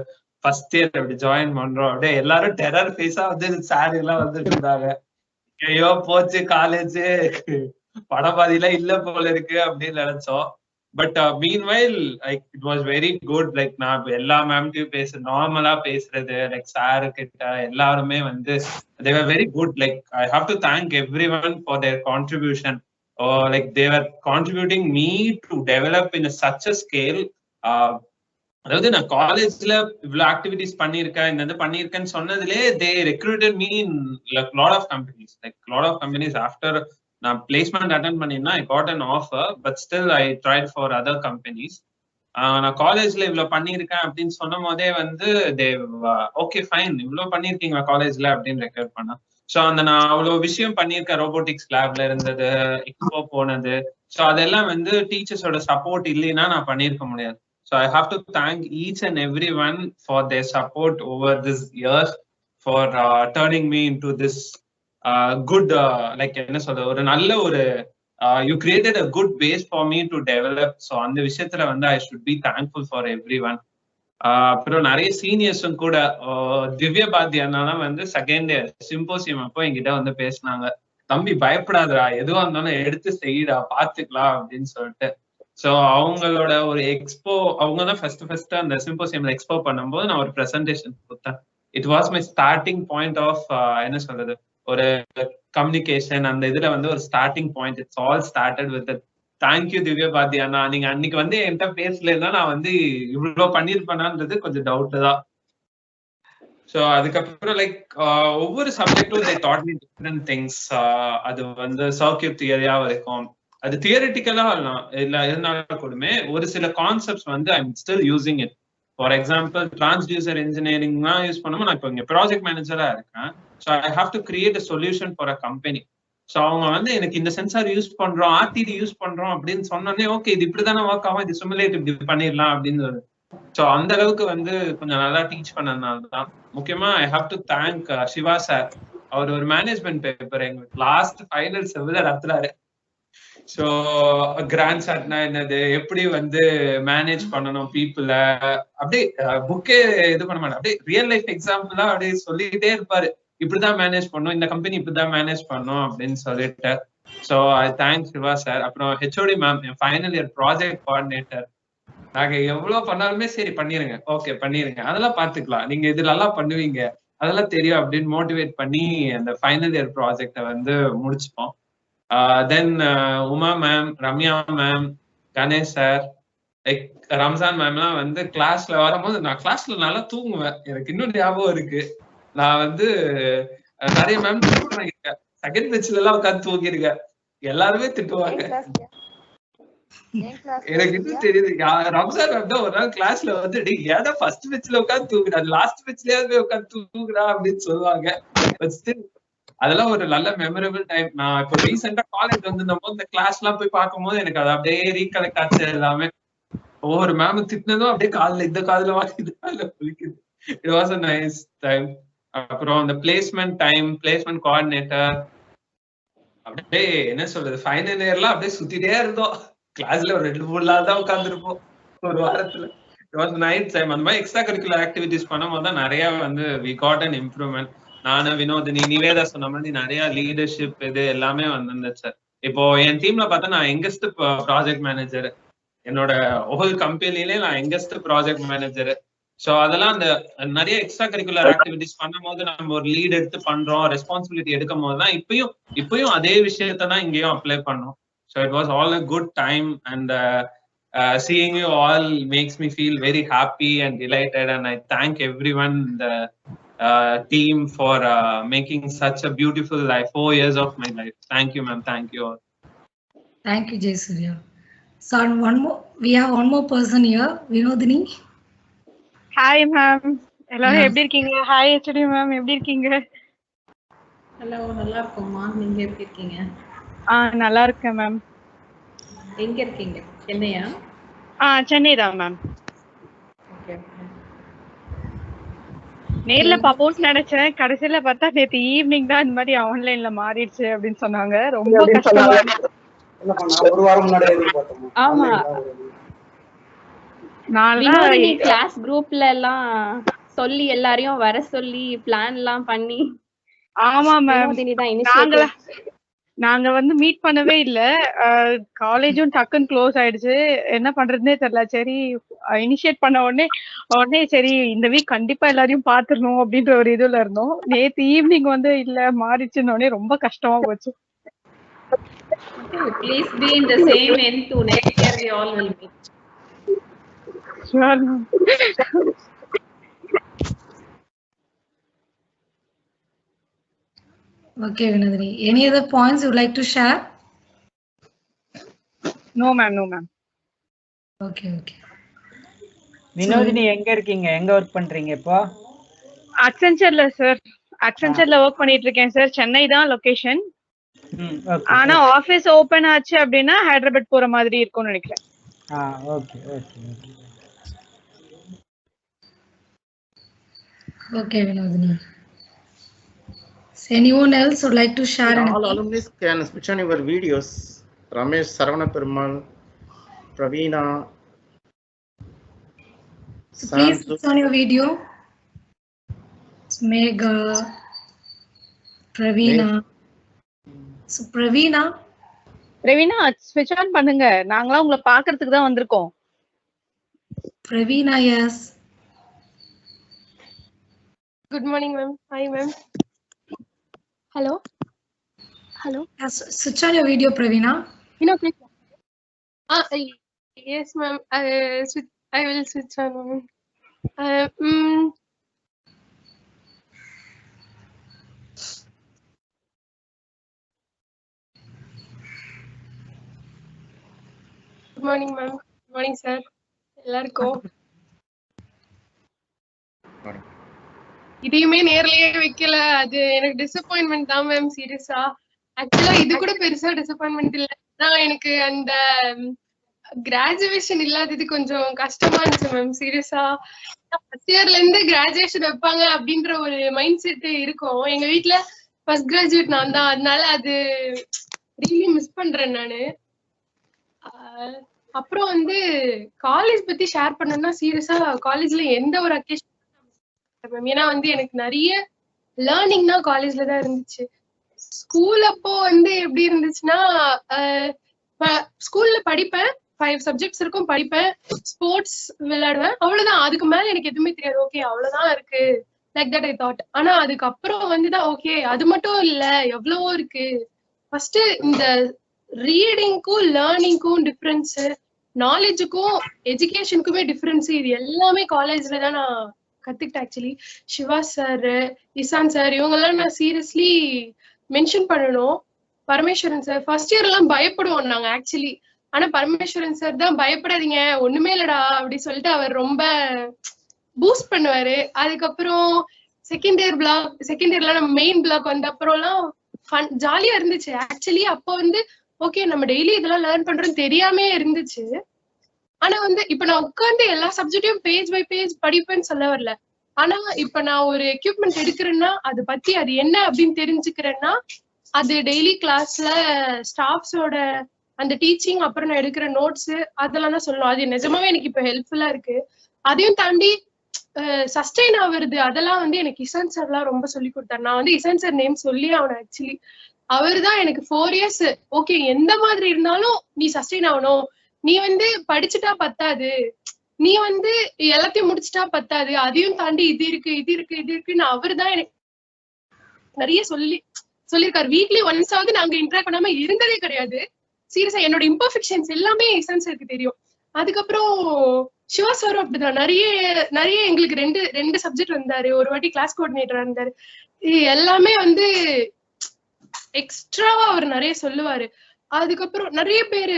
first year அப்படி ஜாயின் பண்றோம். அப்படியே எல்லாரும் டெரர் ஃபேஸா வந்து சாரி எல்லாம் வந்துட்டு இருந்தாங்க. ஐயோ போச்சு காலேஜ், படபாதியில இல்ல போல இருக்கு அப்படின்னு நினைச்சோம். But meanwhile like it was very good. Like நான் எல்லா மேம்கிட்டயும் நார்மலா பேசுறது, லைக் சாரு கிட்ட எல்லாருமே வந்து they were very good. Like I have to thank everyone for their contribution. Like they were contributing me to develop in such a scale. அதாவது நான் காலேஜ்ல இவ்வளவு ஆக்டிவிட்டிஸ் பண்ணிருக்கேன், இந்த பண்ணிருக்கேன்னு சொன்னதுலே they recruited me in like lot of companies. Like lot of companies after நான் placement attend பண்ணினா I got an offer, but still I tried for other companies. நான் காலேஜ்ல இவ்வளவு பண்ணிருக்கேன் அப்படின்னு சொன்னும் போதே வந்து ஓகே ஃபைன் இவ்வளவு பண்ணிருக்கீங்க காலேஜ்ல அப்படின்னு ரெக்கமெண்ட் பண்ணா. ஸோ அந்த நான் அவ்வளவு விஷயம் பண்ணியிருக்கேன். ரோபோட்டிக்ஸ் லேப்ல இருந்தது, எக்ஸ்போ போனது. ஸோ அதெல்லாம் வந்து டீச்சர்ஸோட சப்போர்ட் இல்லைன்னா நான் பண்ணியிருக்க முடியாது. So I have to thank each and every one for their support over this years, for turning me in to this good like என்ன சொல்றது, ஒரு நல்ல ஒரு you created a good base for me to develop. So அந்த விஷயத்துல வந்து I should be thankful for everyone. அப்புறம் நிறைய சீனியர்ஸும் கூட திவ்யா பாத்தியானாலும் வந்து செகண்ட் இயர் சிம்போசியம் அப்போ என்கிட்ட வந்து பேசினாங்க, தம்பி பயப்படாதடா, எதுவா இருந்தாலும் எடுத்து செய்யடா பாத்துக்கலாம் அப்படின்னு சொல்லிட்டு. ஸோ அவங்களோட ஒரு எக்ஸ்போ, அவங்கதான் ஃபர்ஸ்ட் அந்த சிம்போசியம்ல எக்ஸ்போ பண்ணும்போது நான் ஒரு ப்ரெசன்டேஷன் கொடுத்தேன். It was my starting point of என்ன சொல்றது, ஒரு கம்யூனிகேஷன். அந்த இதுல வந்து ஒரு starting point. It's all started with thank you Divya பாத்தியானா. நீங்க அன்னைக்கு வந்து என்கிட்ட பேசலன்னா நான் வந்து இவ்வளவு பண்ணிருப்பேனான்றது கொஞ்சம் டவுட் தான். ஸோ அதுக்கப்புறம் லைக் ஒவ்வொரு சப்ஜெக்டும் they taught me different things. அது வந்து சர்க்யூட் தியரியா வரைக்கும், அது தியரிட்டிக்கலா இல்ல இருந்தாலும் கூடமே ஒரு சில கான்செப்ட்ஸ் வந்து I am still using it. For example transducer இன்ஜினியரிங்லாம் யூஸ் பண்ணும்போது நான் இப்போ இங்க ப்ராஜெக்ட் மேனேஜரா இருக்கேன். So I have to create a solution for a company. So அவங்க வந்து எனக்கு இந்த சென்சார் யூஸ் பண்றோம், ஆர்டிடி யூஸ் பண்றோம் அப்படின்னு சொன்னோடனே ஓகே இது இப்படிதானே ஒர்க் ஆகும், இது சிமுலேட் இப்படி பண்ணிடலாம் அப்படின்னு. ஸோ அந்த அளவுக்கு வந்து கொஞ்சம் நல்லா டீச் பண்ணதுனால தான். முக்கியமா I have to thank Siva sir. அவர் ஒரு மேனேஜ்மெண்ட் பேப்பர் எங்களுக்கு லாஸ்ட் ஃபைனல்ஸ் வந்து நடத்துறாரு. ஸோ கிராண்ட் ஷாட்னா என்னது, எப்படி வந்து மேனேஜ் பண்ணணும் பீப்புளை, அப்படியே புக்கே இது பண்ண மாட்டேன், அப்படியே ரியல் லைஃப் எக்ஸாம்பிளா அப்படியே சொல்லிக்கிட்டே இருப்பாரு. இப்படிதான் மேனேஜ் பண்ணும், இந்த கம்பெனி இப்படிதான் மேனேஜ் பண்ணும் அப்படின்னு சொல்லிட்டு. So I thank Siva sir. அப்புறம் ஹெச்ஓடி மேம், என் ஃபைனல் இயர் ப்ராஜெக்ட் கோஆர்டினேட்டர். நாங்க எவ்வளவு பண்ணாலுமே சரி பண்ணிருங்க, ஓகே பண்ணிருங்க, அதெல்லாம் பாத்துக்கலாம், நீங்க இதுல எல்லாம் பண்ணுவீங்க, அதெல்லாம் தெரியும் அப்படின்னு மோட்டிவேட் பண்ணி அந்த ஃபைனல் இயர் ப்ராஜெக்டை வந்து முடிச்சுப்போம். Then Uma ma'am, Ramya ma'am, Ganesh sir, like Ramzan மேம்லாம் வந்து கிளாஸ்ல வரும்போது, நான் கிளாஸ்ல நல்லா தூங்குவேன், எனக்கு இன்னும் ஞாபகம் இருக்கு. நான் வந்து நிறைய மேம் செகண்ட் பெஞ்ச்ல எல்லாம் உட்காந்து தூங்கிருக்கேன், எல்லாருமே திட்டுவாங்க. எனக்கு இன்னும் தெரியுது, ரம்ஜான் மேம் தான் ஒரு நாள் கிளாஸ்ல வந்து ஏன்னா ஃபர்ஸ்ட் பெஞ்ச்ல உட்காந்து தூங்குறா, லாஸ்ட் பெஞ்ச்லயாவது உட்காந்து தூங்குறா அப்படின்னு சொல்லுவாங்க. அதெல்லாம் ஒரு நல்ல மெமரபிள் டைம். நான் இப்போ ரீசெண்டா காலேஜ் வந்திருந்த போது இந்த கிளாஸ் எல்லாம் போய் பார்க்கும் போது எனக்கு அது அப்படியே ரீகலெக்ட் ஆச்சு. எல்லாமே ஒவ்வொரு மேம் திட்டினதும் அப்படியே காலில் இந்த காதுல வாங்கி இந்த காதுல குளிக்குது. It was a nice time. அப்புறம் அந்த பிளேஸ்மெண்ட் டைம், பிளேஸ்மெண்ட் கோஆர்டினேட்டர், அப்படியே என்ன சொல்றது, ஃபைனல் இயர்லாம் அப்படியே சுத்திட்டே இருந்தோம். கிளாஸ்ல ஒரு 2-3 நாள் தான் உட்காந்துருப்போம் ஒரு வாரத்துல. It was night time. அந்த மாதிரி எக்ஸ்ட்ரா கரிக்குலர் ஆக்டிவிட்டிஸ் பண்ணும்போது தான் நிறைய வந்து வி காட் அன் இம்ப்ரூவ்மெண்ட். நானு, வினோதினி, நிவேதா சொன்ன மாதிரி நிறைய லீடர்ஷிப் இது எல்லாமே வந்துருந்துச்சு. இப்போ என் டீம்ல பார்த்தா நான் யங்கஸ்ட் ப்ராஜெக்ட் மேனேஜர், என்னோட ஹோல் கம்பெனிலே நான் யங்கஸ்ட் ப்ராஜெக்ட் மேனேஜர். ஸோ அதெல்லாம் அந்த நிறைய எக்ஸ்ட்ரா கரிக்குலர் ஆக்டிவிட்டிஸ் பண்ணும் போது நம்ம ஒரு லீட் எடுத்து பண்றோம், ரெஸ்பான்சிபிலிட்டி எடுக்கும் போது தான் இப்பயும் அதே விஷயத்த தான் இங்கேயும் அப்ளை பண்ணோம். So it was all a good time and seeing you all makes me feel very happy and delighted, and I thank everyone, the team, for making such a beautiful life, 4 years of my life. Thank you ma'am, thank you all. Thank you, Jayasuriya. So we have one more person here, Vinodini. Hi ma'am, எல்லாரும் எப்படி இருக்கீங்க? Hi HOD ma'am, எப்படி இருக்கீங்க? Hello, நல்லா இருக்கோம்மா, நீங்க எப்படி இருக்கீங்க? நல்லா இருக்கேன் மேம். எங்க இருக்கீங்க? சென்னையா? சென்னை தான் மேம். ஓகே. நேர்ல பாப்போம்னு நினைச்சேன், கடைசியில பார்த்தா நேத்து ஈவினிங் தான் இந்த மாதிரி ஆன்லைன்ல மாறிடுச்சு அப்படின்னு சொன்னாங்க. ரொம்ப கஷ்டமா இருக்கு. ஒரு வாரம் முன்னாடி எதிர்பார்த்தோம். ஆமா, நான் கிளாஸ் குரூப்ல எல்லாம் சொல்லி எல்லாரையும் வர சொல்லி பிளான் எல்லாம் பண்ணி. ஆமா மேம், நாங்க வந்து மீட் பண்ணவே இல்ல. காலேஜும் டக்குன்னு க்ளோஸ் ஆயிடுச்சு, என்ன பண்றதுன்னே தெரியல. சரி இனிஷியேட் பண்ண உடனே சரி இந்த வீக் கண்டிப்பா எல்லாரையும் பாத்துடணும் அப்படின்ற ஒரு இதுல இருந்தோம். நேத்து ஈவினிங் வந்து இல்ல மாறிச்சுன்னு உடனே ரொம்ப கஷ்டமா போச்சு. Please be in the same end to next year we all will meet. Sure. Okay, Vinodini. Any other points you would like to share? No ma'am, no ma'am. Okay, okay. Vinodhini எங்க இருக்கீங்க, எங்க work பண்றீங்க இப்போ? அக்சென்சர்ல sir, அக்சென்சர்ல work பண்ணிட்டு இருக்கேன் sir. Chennai தான் location. ஆனா office open ஆச்சு அப்படின்னா ஹைதராபாத் போற மாதிரி இருக்கும்னு நினைக்கிறேன். Okay okay okay. Okay, Vinodini. So anyone else would like to share? All alumni can switch on your videos. Ramesh, Saravana Perumal, Praveena. So please switch on your video. Megha, Praveena. So Praveena switch on பண்ணுங்க, நாங்களா உங்களை பார்க்கிறதுக்கு தான் வந்திருக்கோம். Praveena, yes. Good morning ma'am. Hi ma'am. Hello. Yes, switch on your video, Praveena. Please. Yes ma'am, I will switch on ma'am. Good morning ma'am. Good morning sir. எல்லாருக்கும் இதையுமே நேர்லயே வைக்கல, அது எனக்கு டிசப்பாயின்மெண்ட் தான் மேம். சீரியஸா ஆக்சுவலா இது கூட பெருசா டிசப்பாயின்மெண்ட் இல்ல, நான் எனக்கு அந்த கிராஜுவேஷன் இல்லாதது கொஞ்சம் கஷ்டமா இருந்துச்சு மேம். சீரியஸா ஃபர்ஸ்ட் இயர்ல இருந்து கிராஜுவேஷன் வைப்பாங்க அப்படின்ற ஒரு மைண்ட் செட் இருக்கும். எங்க வீட்டுல ஃபர்ஸ்ட் கிராஜுவேட் நான் தான், அதனால அது ரியலி மிஸ் பண்றேன் நானு. அப்புறம் வந்து காலேஜ் பத்தி ஷேர் பண்ணணும்னா சீரியஸா காலேஜ்ல எந்த ஒரு அக்கேஷன், ஏன்னா வந்து எனக்கு நிறைய லேர்னிங் தான் காலேஜ்ல தான் இருந்துச்சு. ஸ்கூல் அப்போ வந்து எப்படி இருந்துச்சுன்னா, ஸ்கூல்ல படிப்பேன், 5 சப்ஜெக்ட்ஸ் இருக்கும், படிப்பேன், ஸ்போர்ட்ஸ் விளையாடுவேன், அவ்வளவுதான். அதுக்கு மேல எனக்கு எதுவுமே தெரியாது. ஓகே அவ்வளவுதான் இருக்கு, லைக் தட் ஐ தாட். ஆனா அதுக்கப்புறம் வந்துதான் ஓகே அது மட்டும் இல்ல, எவ்வளவோ இருக்கு. ஃபர்ஸ்ட் இந்த ரீடிங்க்கும் லேர்னிங்க்கும் டிஃபரன்ஸ், நாலேஜுக்கும் எஜுகேஷனுக்குமே டிஃபரன்ஸ், இது எல்லாமே காலேஜ்ல தான் நான் கத்துக்கிட்டேன். Actually Siva sir, Ishan sir, இவங்கெல்லாம் நான் சீரியஸ்லி மென்ஷன் பண்ணணும். பரமேஸ்வரன் சார், ஃபர்ஸ்ட் இயர் எல்லாம் பயப்படுவோம் நாங்க ஆக்சுவலி. ஆனா பரமேஸ்வரன் சார் தான் பயப்படாதீங்க ஒண்ணுமே இல்லடா அப்படி சொல்லிட்டு அவர் ரொம்ப பூஸ்ட் பண்ணுவாரு. அதுக்கப்புறம் செகண்ட் இயர்ல நம்ம மெயின் பிளாக் வந்த அப்புறம் எல்லாம் ஃபன் ஜாலியா இருந்துச்சு. ஆக்சுவலி அப்போ வந்து ஓகே நம்ம டெய்லி இதெல்லாம் லேர்ன் பண்றோம்னு தெரியாமே இருந்துச்சு. ஆனா வந்து இப்ப நான் உட்காந்து எல்லா சப்ஜெக்டையும் பேஜ் பை பேஜ் படிப்பேன்னு சொல்ல வரல. ஆனா இப்ப நான் ஒரு எக்யூப்மெண்ட் எடுக்கிறேன்னா அது பத்தி அது என்ன அப்படின்னு தெரிஞ்சுக்கிறேன்னா அது டெய்லி கிளாஸ்ல ஸ்டாஃப்ஸோட அந்த டீச்சிங், அப்புறம் நான் எடுக்கிற நோட்ஸ், அதெல்லாம் தான் சொல்லணும். அது நிஜமாவே எனக்கு இப்ப ஹெல்ப்ஃபுல்லா இருக்கு. அதையும் தாண்டி சஸ்டெயின் ஆகுறது, அதெல்லாம் வந்து எனக்கு இசான் சார் எல்லாம் ரொம்ப சொல்லி கொடுத்தாரு. நான் வந்து இசான் சார் நேம் சொல்லி ஆகணும் ஆக்சுவலி. அவர் தான் எனக்கு 4 years ஓகே எந்த மாதிரி இருந்தாலும் நீ சஸ்டெயின் ஆகணும், நீ வந்து படிச்சுட்டா பத்தாது, நீ வந்து எல்லாத்தையும் முடிச்சுட்டா பத்தாது, அதையும் தாண்டி இது இருக்கு இது இருக்கு இது இருக்குன்னு அவர் தான் எனக்கு நிறைய சொல்லியிருக்காரு. வீக்லி ஒன்ஸ் ஆகுது நாங்க இன்டராக்ட் பண்ணாம இருந்ததே கிடையாது. சீரியஸா என்னோட இம்பர்ஃபெக்ஷன்ஸ் எல்லாமே இசான் சாருக்கு தெரியும். அதுக்கப்புறம் சிவா சாரும் அப்படிதான் நிறைய எங்களுக்கு ரெண்டு சப்ஜெக்ட் வந்தாரு, ஒரு வாட்டி கிளாஸ் கோஆர்டினேட்டரா இருந்தாரு. எல்லாமே வந்து எக்ஸ்ட்ராவா அவர் நிறைய சொல்லுவாரு. அதுக்கப்புறம் நிறைய பேரு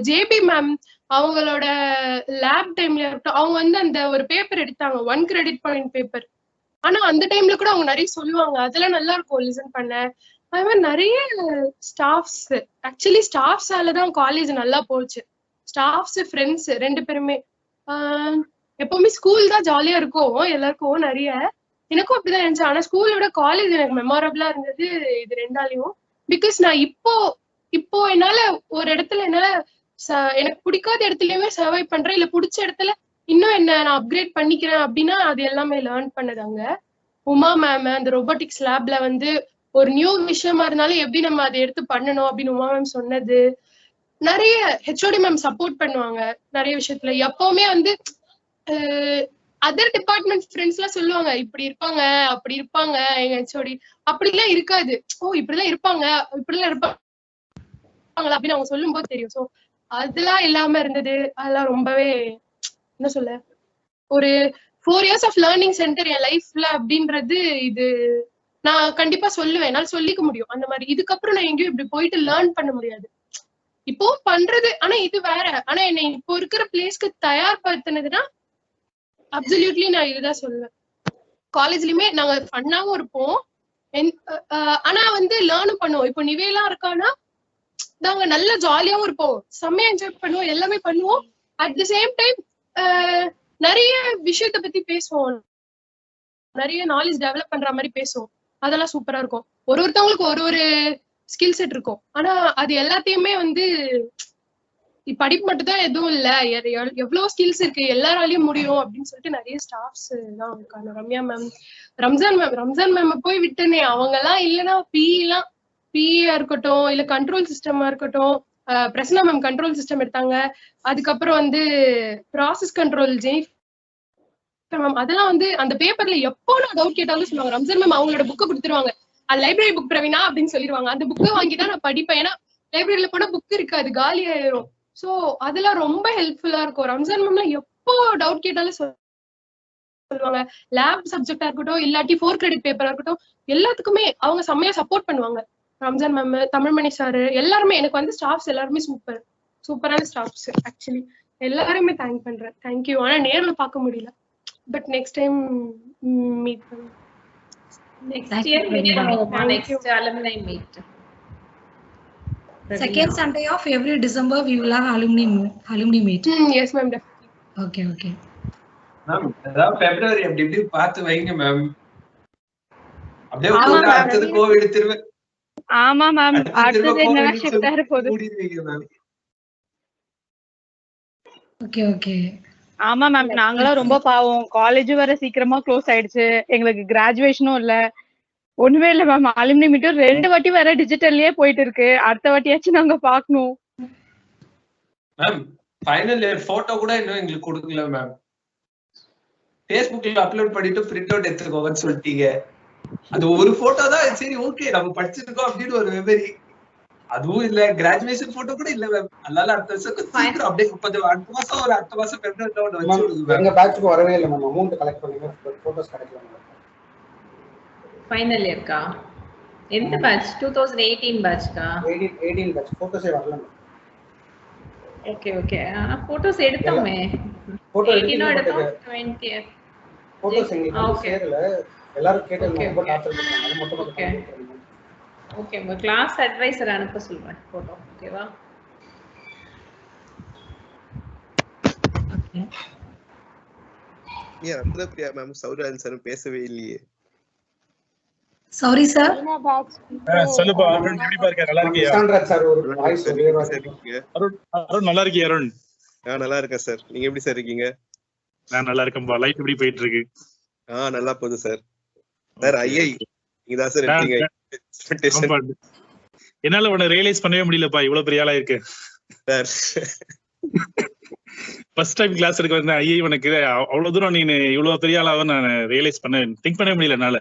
ஜேபி மேம் அவங்களோட லேப் டைம்ல இருக்கட்டும், அவங்க வந்து அந்த ஒரு பேப்பர் எடுத்தாங்க, 1 credit point பேப்பர். ஆனா அந்த டைம்ல கூட அவங்க நிறைய சொல்லுவாங்க, அதெல்லாம் நல்லா இருக்கும் லிசன் பண்ண. அது மாதிரி நிறைய ஸ்டாஃப்ஸ், ஆக்சுவலி ஸ்டாஃப்ஸாலதான் காலேஜ் நல்லா போச்சு. ஸ்டாஃப்ஸ் ஃப்ரெண்ட்ஸ் 2 பேருமே எப்பவுமே ஸ்கூல் தான் ஜாலியா இருக்கும் எல்லாருக்கும் நிறைய. எனக்கும் அப்படிதான் இருந்துச்சு. ஆனா ஸ்கூலை விட காலேஜ் எனக்கு மெமரபிளா இருந்தது இது 2ஆலையும். பிகாஸ் நான் இப்போ என்னால ஒரு இடத்துல எனக்கு பிடிக்காத இடத்துலயுமே சர்வை பண்றேன், இல்ல பிடிச்ச இடத்துல இன்னும் என்ன நான் அப்கிரேட் பண்ணிக்கிறேன் அப்படின்னா அது எல்லாமே லேர்ன் பண்ணதாங்க. உமா மேம் அந்த ரோபோட்டிக்ஸ் லேப்ல வந்து ஒரு நியூ விஷயமா இருந்தாலும் எப்படி நம்ம அதை எடுத்து பண்ணணும் அப்படின்னு உமா மேம் சொன்னது. நிறைய ஹெச்ஓடி மேம் சப்போர்ட் பண்ணுவாங்க நிறைய விஷயத்துல. எப்பவுமே வந்து அதர் டிபார்ட்மெண்ட் ஃப்ரெண்ட்ஸ் எல்லாம் சொல்லுவாங்க இப்படி இருப்பாங்க அப்படி இருப்பாங்க, எங்க ஹெச்ஓடி அப்படிலாம் இருக்காது. ஓ இப்படிலாம் இருப்பாங்க இப்படிலாம் இருப்பாங்களா அப்படின்னு அவங்க சொல்லும் போது தெரியும். சோ அதெல்லாம் இல்லாம இருந்தது. அதெல்லாம் ரொம்பவே என்ன சொல்ல, ஒரு 4 years ஆஃப் லேர்னிங் சென்டர் என் லைஃப்ல அப்படின்றது இது நான் கண்டிப்பா சொல்லுவேன், என்னால சொல்லிக்க முடியும். அந்த மாதிரி இதுக்கப்புறம் நான் எங்கேயும் இப்படி போயிட்டு லேர்ன் பண்ண முடியாது. இப்போ பண்றது ஆனா இது வேற. ஆனா என்னை இப்போ இருக்கிற பிளேஸ்க்கு தயார்படுத்தினதுன்னா அப்சல்யூட்லி நான் இதுதான் சொல்லுவேன். காலேஜ்லயுமே நாங்க ஃபன்னாவும் இருப்போம், ஆனா வந்து லேர்னும் பண்ணுவோம். இப்போ நிவேலாம் இருக்கான்னா நாங்க நல்ல ஜாலியாவும் இருப்போம், செம்மையா என்ஜாய் பண்ணுவோம், எல்லாமே பண்ணுவோம். அட் தி சேம் டைம் நிறைய விஷயத்த பத்தி பேசுவோம், நிறைய நாலேஜ் டெவலப் பண்ற மாதிரி பேசுவோம். அதெல்லாம் சூப்பரா இருக்கும். ஒருத்தவங்களுக்கு ஒரு ஸ்கில் செட் இருக்கும். ஆனா அது எல்லாத்தையுமே வந்து படிப்பு மட்டும் தான் எதுவும் இல்ல, எவ்வளவு ஸ்கில்ஸ் இருக்கு, எல்லாராலையும் முடியும் அப்படின்னு சொல்லிட்டு நிறைய ஸ்டாஃப்ஸ் தான் இருக்காங்க. ரம்யா மேம், ரம்ஜான் மேம் போய் விட்டனே, அவங்க எல்லாம் இல்லைன்னா பிஇயா இருக்கட்டும், இல்ல கண்ட்ரோல் சிஸ்டமா இருக்கட்டும். பிரசன்னா மேம் கண்ட்ரோல் சிஸ்டம் எடுத்தாங்க. அதுக்கப்புறம் வந்து ப்ராசஸ் கண்ட்ரோல் மேம், அதெல்லாம் வந்து அந்த பேப்பர்ல எப்போ நான் டவுட் கேட்டாலும் சொல்லுவாங்க. ரம்ஜான் மேம் அவங்களோட புக்கை கொடுத்துருவாங்க, அது லைப்ரரி புக் பிரவீனா அப்படின்னு சொல்லிடுவாங்க. அந்த புக்கை வாங்கிதான் நான் படிப்பேன், ஏன்னா லைப்ரரியில போனா புக் இருக்காது, காலி ஆயிரும். சோ அதெல்லாம் ரொம்ப ஹெல்ப்ஃபுல்லா இருக்கும். ரம்ஜான் மேம்லாம் எப்போ டவுட் கேட்டாலும் சொல்லுவாங்க. லேப் சப்ஜெக்டா இருக்கட்டும், இல்லாட்டி 4 credit பேப்பரா இருக்கட்டும், எல்லாத்துக்குமே அவங்க செம்மையா சப்போர்ட் பண்ணுவாங்க. ரம்ஜான் மேம், தமிழ்மணி சாரு, எல்லாருமே எனக்கு வந்து ஸ்டாஃப்ஸ் எல்லாருமே சூப்பரான ஸ்டாஃப்ஸ். ஆக்சுவலி எல்லாருமே தேங்க் பண்றேன், தேங்க்யூ. ஆனா நேர்ல பார்க்க முடியல, பட் நெக்ஸ்ட் டைம் மீட் பண்ணுவோம். Next year next alumni meet. Second Sunday of every December we will have alumni meet. Yes ma'am, definitely. Okay. Ma'am, அதாவது February அப்படி பார்த்து வைங்க ma'am. அப்படியே அடுத்தது கோவிட் ஆமா மேம், அடுத்து திரும்ப அடுத்தது என்னன்னா கோவிட்னு ஷிஃப்ட் சொல்லி ஆக போகுது. மூடிடுவீங்க மேம். Okay okay. ஆமா மேம், நாங்களாம் ரொம்ப பாவம். காலேஜ் வேற சீக்கிரமா க்ளோஸ் ஆயிடுச்சு, எங்களுக்கு கிராஜுவேஷனும் இல்ல, ஒண்ணுமே இல்ல மேம். அலுமினி மீட்டும் 2 வாட்டி வேற டிஜிட்டல்லயே போயிட்டு இருக்கு. அடுத்த வாட்டியாச்சும் நாங்க பாக்கணும். மேம் ஃபைனல் இயர் போட்டோ கூட இன்னும் எங்களுக்கு கொடுக்கல மேம். Facebookல அப்லோட் பண்ணிட்டு பிரிண்ட் அவுட் எடுத்துக்கோங்கன்னு சொல்லிட்டீங்க. அது ஒரு போட்டோ தான், சரி ஓகே நம்ம படிச்சிருக்கோம் அப்படின்னு ஒரு மெமரி. அதுவும் இல்ல, கிராஜுவேஷன் போட்டோ கூட இல்ல மேம். அதனால அடுத்த வருஷம் சீக்கிரம் அப்படியே கொஞ்சம் அடுத்த மாசம் ஒரு அடுத்த மாசம் பெப்ரவரில ஒன்று வச்சு விடுங்க எங்க பேட்ச்க்கு வரவே இல்லை மேம். அமௌண்ட் கலெக்ட் பண்ணுங்க, போட்டோஸ் கிடைக்கல மேம். ஃபைனல் இயர்க்கா? எந்த பேட்ச்? 2018 பேட்ச்க்கா? 18 பேட்ச் போட்டோஸே வரல மேம். Okay okay. போட்டோஸ் எடுத்தோமே. போட்டோ 18 எடுத்தோம், 20 போட்டோஸ் எங்களுக்கு வந்து சேரல. எல்லாரும் கேட்டாங்க, ரொம்ப டார்ச்சர் பண்ணாங்க. அது மட்டும் ஓகே ஓகே. உங்க கிளாஸ் அட்வைசர் அனுப்ப சொல்றேன் போட்டோ. ஓகேவா? ஏன் அந்த பிரியா மேம் சௌராஜ் சார் பேசவே இல்லையே? Sorry sir. சொல்லுப்பா அருண், எப்படிப்பா இருக்க? நல்லா இருக்கியா? சாண்ட்ராஜ் சார் ஒரு வாய்ஸ் அருண் அருண் நல்லா இருக்கியா அருண்? நல்லா இருக்கேன் சார். நீங்க எப்படி சார் இருக்கீங்க? நான் நல்லா இருக்கேன்பா. லைஃப் எப்படி போயிட்டு இருக்கு? நல்லா போகுது சார். சார் ஐஐ நீங்க தான் சார் இருக்கீங்க. என்னால உன்னை ரியலைஸ் பண்ணவே முடியலப்பா, இவ்வளவு பெரிய ஆளா இருக்கு சார். ஃபர்ஸ்ட் டைம் கிளாஸ் எடுக்க வந்தேன். ஐஐ உனக்கு அவ்வளவு தூரம் நீ இவ்வளவு பெரிய ஆளாக நான் ரியலைஸ் திங்க் பண்ணவே முடியல என்னால.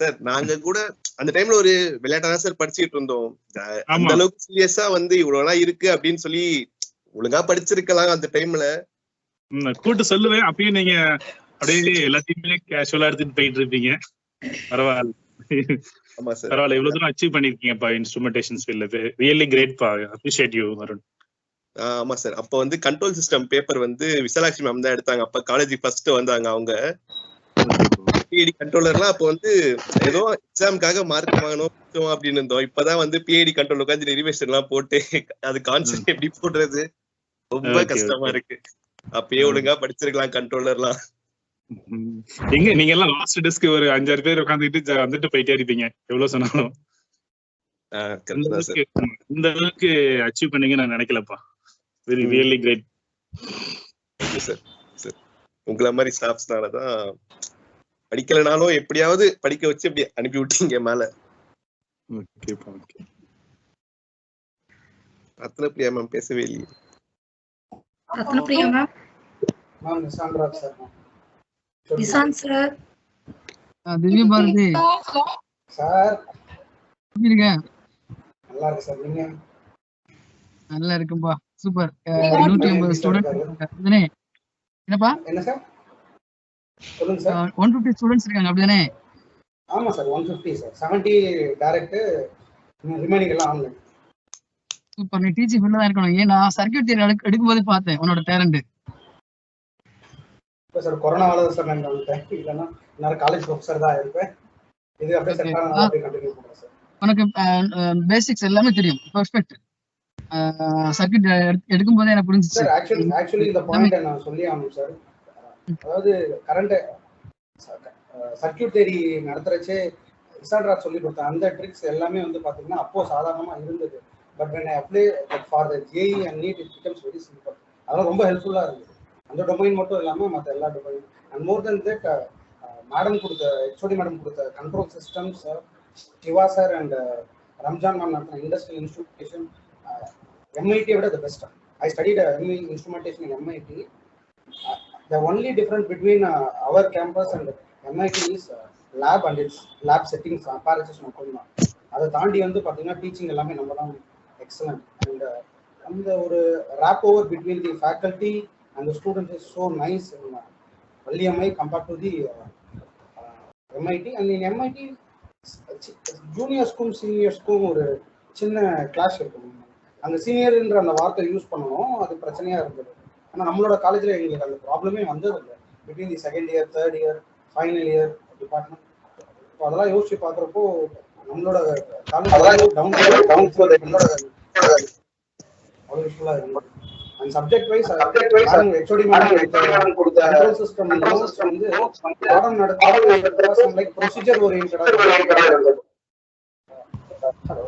சார் நாங்க கூட அந்த டைம்ல ஒரு விளையாட்டா தான் சார் படிச்சுட்டு இருந்தோம். அந்த அளவுக்கு சீரியஸா வந்து இவ்வளவு எல்லாம் இருக்கு அப்படின்னு சொல்லி ஒழுங்கா படிச்சிருக்கலாம் அந்த டைம்ல. கூட்டு சொல்லுவேன், அப்பயும் நீங்க அப்படியே எல்லாத்தையுமே கேஷுவலா எடுத்துட்டு போயிட்டு இருப்பீங்க. பரவாயில்ல. ஆமா சார், பரவாயில்ல. இவ்வளவு தூரம் அச்சீவ் பண்ணிருக்கீங்கப்பா இன்ஸ்ட்ருமெண்டேஷன் ஃபீல்ட்ல. ரியலி கிரேட் பா. Appreciate you Arun. ஆமா சார். அப்ப வந்து கண்ட்ரோல் சிஸ்டம் பேப்பர் வந்து விசாலாட்சி மேம் தான் எடுத்தாங்க. அப்ப காலேஜ் ஃபர்ஸ்ட் வந்தாங்க அவங்க. பிஐடி கண்ட்ரோலர்லாம் அப்ப வந்து ஏதோ எக்ஸாமுக்காக மார்க் வாங்கணும் அப்படின்னு இருந்தோம். இப்பதான் வந்து பிஐடி கண்ட்ரோல் உட்காந்து டெரிவேஷன் எல்லாம் போட்டு அது கான்செப்ட் எப்படி போடுறது ரொம்ப கஷ்டமா இருக்கு. அப்பயே ஒழுங்கா படிச்சிருக்கலாம் கண்ட்ரோலர்லாம். எங்க நீங்க எல்லாம் லாஸ்ட் டெஸ்க் ஒரு 5-6 பேர் உட்காந்துட்டு வந்துட்டு போயிட்டே இருப்பீங்க எவ்வளவு சொன்னாலும். இந்த அளவுக்கு அச்சீவ் பண்ணீங்க நான் நினைக்கலப்பா. Very really great sir. Sir உங்களை மாதிரி ஸ்டாஃப்ஸ்னாலதான் படிக்கலனாலும் எப்படியாவது படிக்க வச்சு அப்படி அனுப்பி விட்டீங்க மேல. ரத்ன பிரியா மேம் பேசவே இல்லையே. Ratna Priya ma'am. Ma'am Santraj sir. Nishanth sir. Divya Bharathi sir. எப்படி இருக்க? நல்லா இருக்கு சார். நீங்க? நல்லா இருக்கும்பா. சூப்பர். 150 ஸ்டூடெண்ட்ஸ். என்னப்பா? என்ன சார்? சொல்லுங்க சார். 150 ஸ்டூடெண்ட்ஸ் இருக்காங்க அப்படிதானே? ஆமா சார், 150 சார். 70 டைரக்ட், ரிமைனிங் எல்லாம் ஆன்லைன். சூப்பர். நீ டீச்சிங் ஃபீல்ட்ல தான் இருக்கணும். ஏன்னா சர்க்யூட் தியரி எடுக்கும்போது பார்த்தேன் உன்னோட டேலண்ட். இப்போ சார் கொரோனாவால சார் நான் வந்துட்டேன். இல்லைன்னா நான் காலேஜ் ப்ரொஃபஸர் தான் இருப்பேன். இது அப்படியே செட் ஆனா அப்படியே கண்டினியூ பண்றேன் சார். உனக்கு பேசிக்ஸ் எல்லாமே தெரியும். பெர்ஃபெக்ட். சர்க்யூட் எடுக்கும்போதே எனக்கு புரிஞ்சிச்சு சார். ஆக்சுவலி இந்த பாயிண்ட் நான் சொல்லி ஆகணும் சார். அதாவது கரண்ட் சர்க்யூட் தியரி நடத்துறச்சே இசாண்ட்ரா சொல்லி கொடுத்த அந்த ட்ரிக்ஸ் எல்லாமே வந்து பாத்தீங்கன்னா அப்போ சாதாரணமா இருந்தது. But when I apply for the JEE and NEET it becomes very simple. அதெல்லாம் ரொம்ப ஹெல்ப்ஃபுல்லா இருந்தது. அந்த டொமைன் மட்டும் இல்லாம மற்ற எல்லா domain and more then that madam கொடுத்த ஹெச்ஓடி மேடம் கொடுத்த control systems, Siva sir and Ramjan ma'am நடத்தின இண்டஸ்ட்ரியல் இன்ஸ்ட்ருமெண்டேஷன் MIT விட the best. I studied ME instrumentation in MIT. The only difference between our campus and MIT is lab and its lab settings apparatus மட்டும்தான். அதை தாண்டி வந்து பார்த்தீங்கன்னா teaching எல்லாமே நம்ம தான் எக்ஸலண்ட். அண்ட் அந்த ஒரு rapport between the faculty and the students is so nice in Valliammai compared to the MIT. And in MIT ஜூனியர்ஸ்க்கும் சீனியர்ஸ்க்கும் ஒரு சின்ன கிளாஷ் இருக்கும். அந்த சீனியர்ன்ற அந்த வார்த்தை யூஸ் பண்ணணும், அது பிரச்சனையா இருந்தது. ஆனால் நம்மளோட காலேஜில் எங்களுக்கு அந்த ப்ராப்ளமே வந்தது இல்லை. Between the second year, third year, final year department. இப்போ அதெல்லாம் யோசிச்சு பார்க்குறப்போ நம்மளோட காலேஜ் அவ்வளோ யூஸ்ஃபுல்லாக இருந்தது. And subject wise HOD madam கொடுத்த கண்ட்ரோல் சிஸ்டம் வந்து பாடம் நடத்த லைக் ப்ரொசீஜர் ஓரியன்டா இருந்தது. Hello.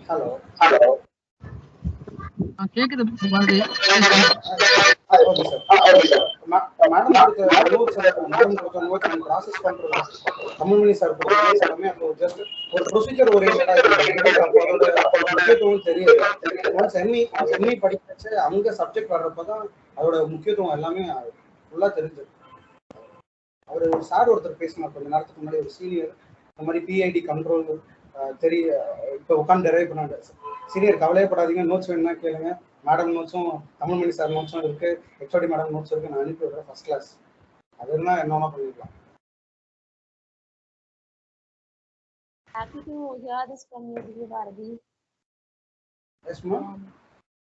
Hello. Hello. கேக்குது மாதிரி. Okay sir. மேடம் கொடுத்த நோட்ஸ் அண்ட் ப்ராசஸ் பண்றது தமிழ்மணி சார் கொடுத்த எல்லாமே அப்போ ஜஸ்ட் ஒரு ப்ரொசீஜர் ஓரியன்டா அதோட முக்கியத்துவம் தெரியுது. ஒன்ஸ் எம்இ படிச்சு அங்க சப்ஜெக்ட் வர்றப்பதான் அதோட முக்கியத்துவம் எல்லாமே ஃபுல்லா தெரிஞ்சது. அவர் ஒரு சார் ஒருத்தர் பேசினார் கொஞ்ச நேரத்துக்கு முன்னாடி, ஒரு சீனியர் இந்த மாதிரி பிஐடி கண்ட்ரோல் இப்போ உட்காந்து டெரைவ் பண்ணாங்க. சீனியர் கவலையப்படாதீங்க, நோட்ஸ் வேணும்னா கேளுங்க, மேடம் நோட்ஸும் தமிழ்மணி சார் நோட்ஸும் இருக்கு, ஹெச்ஓடி மேடம் நோட்ஸ் இருக்கு, நான் அனுப்பி விடுறேன் ஃபர்ஸ்ட் கிளாஸ். அது என்ன என்னன்னா பண்ணிக்கலாம். Happy to hear this from you, Divya Bharati. Yes, ma'am.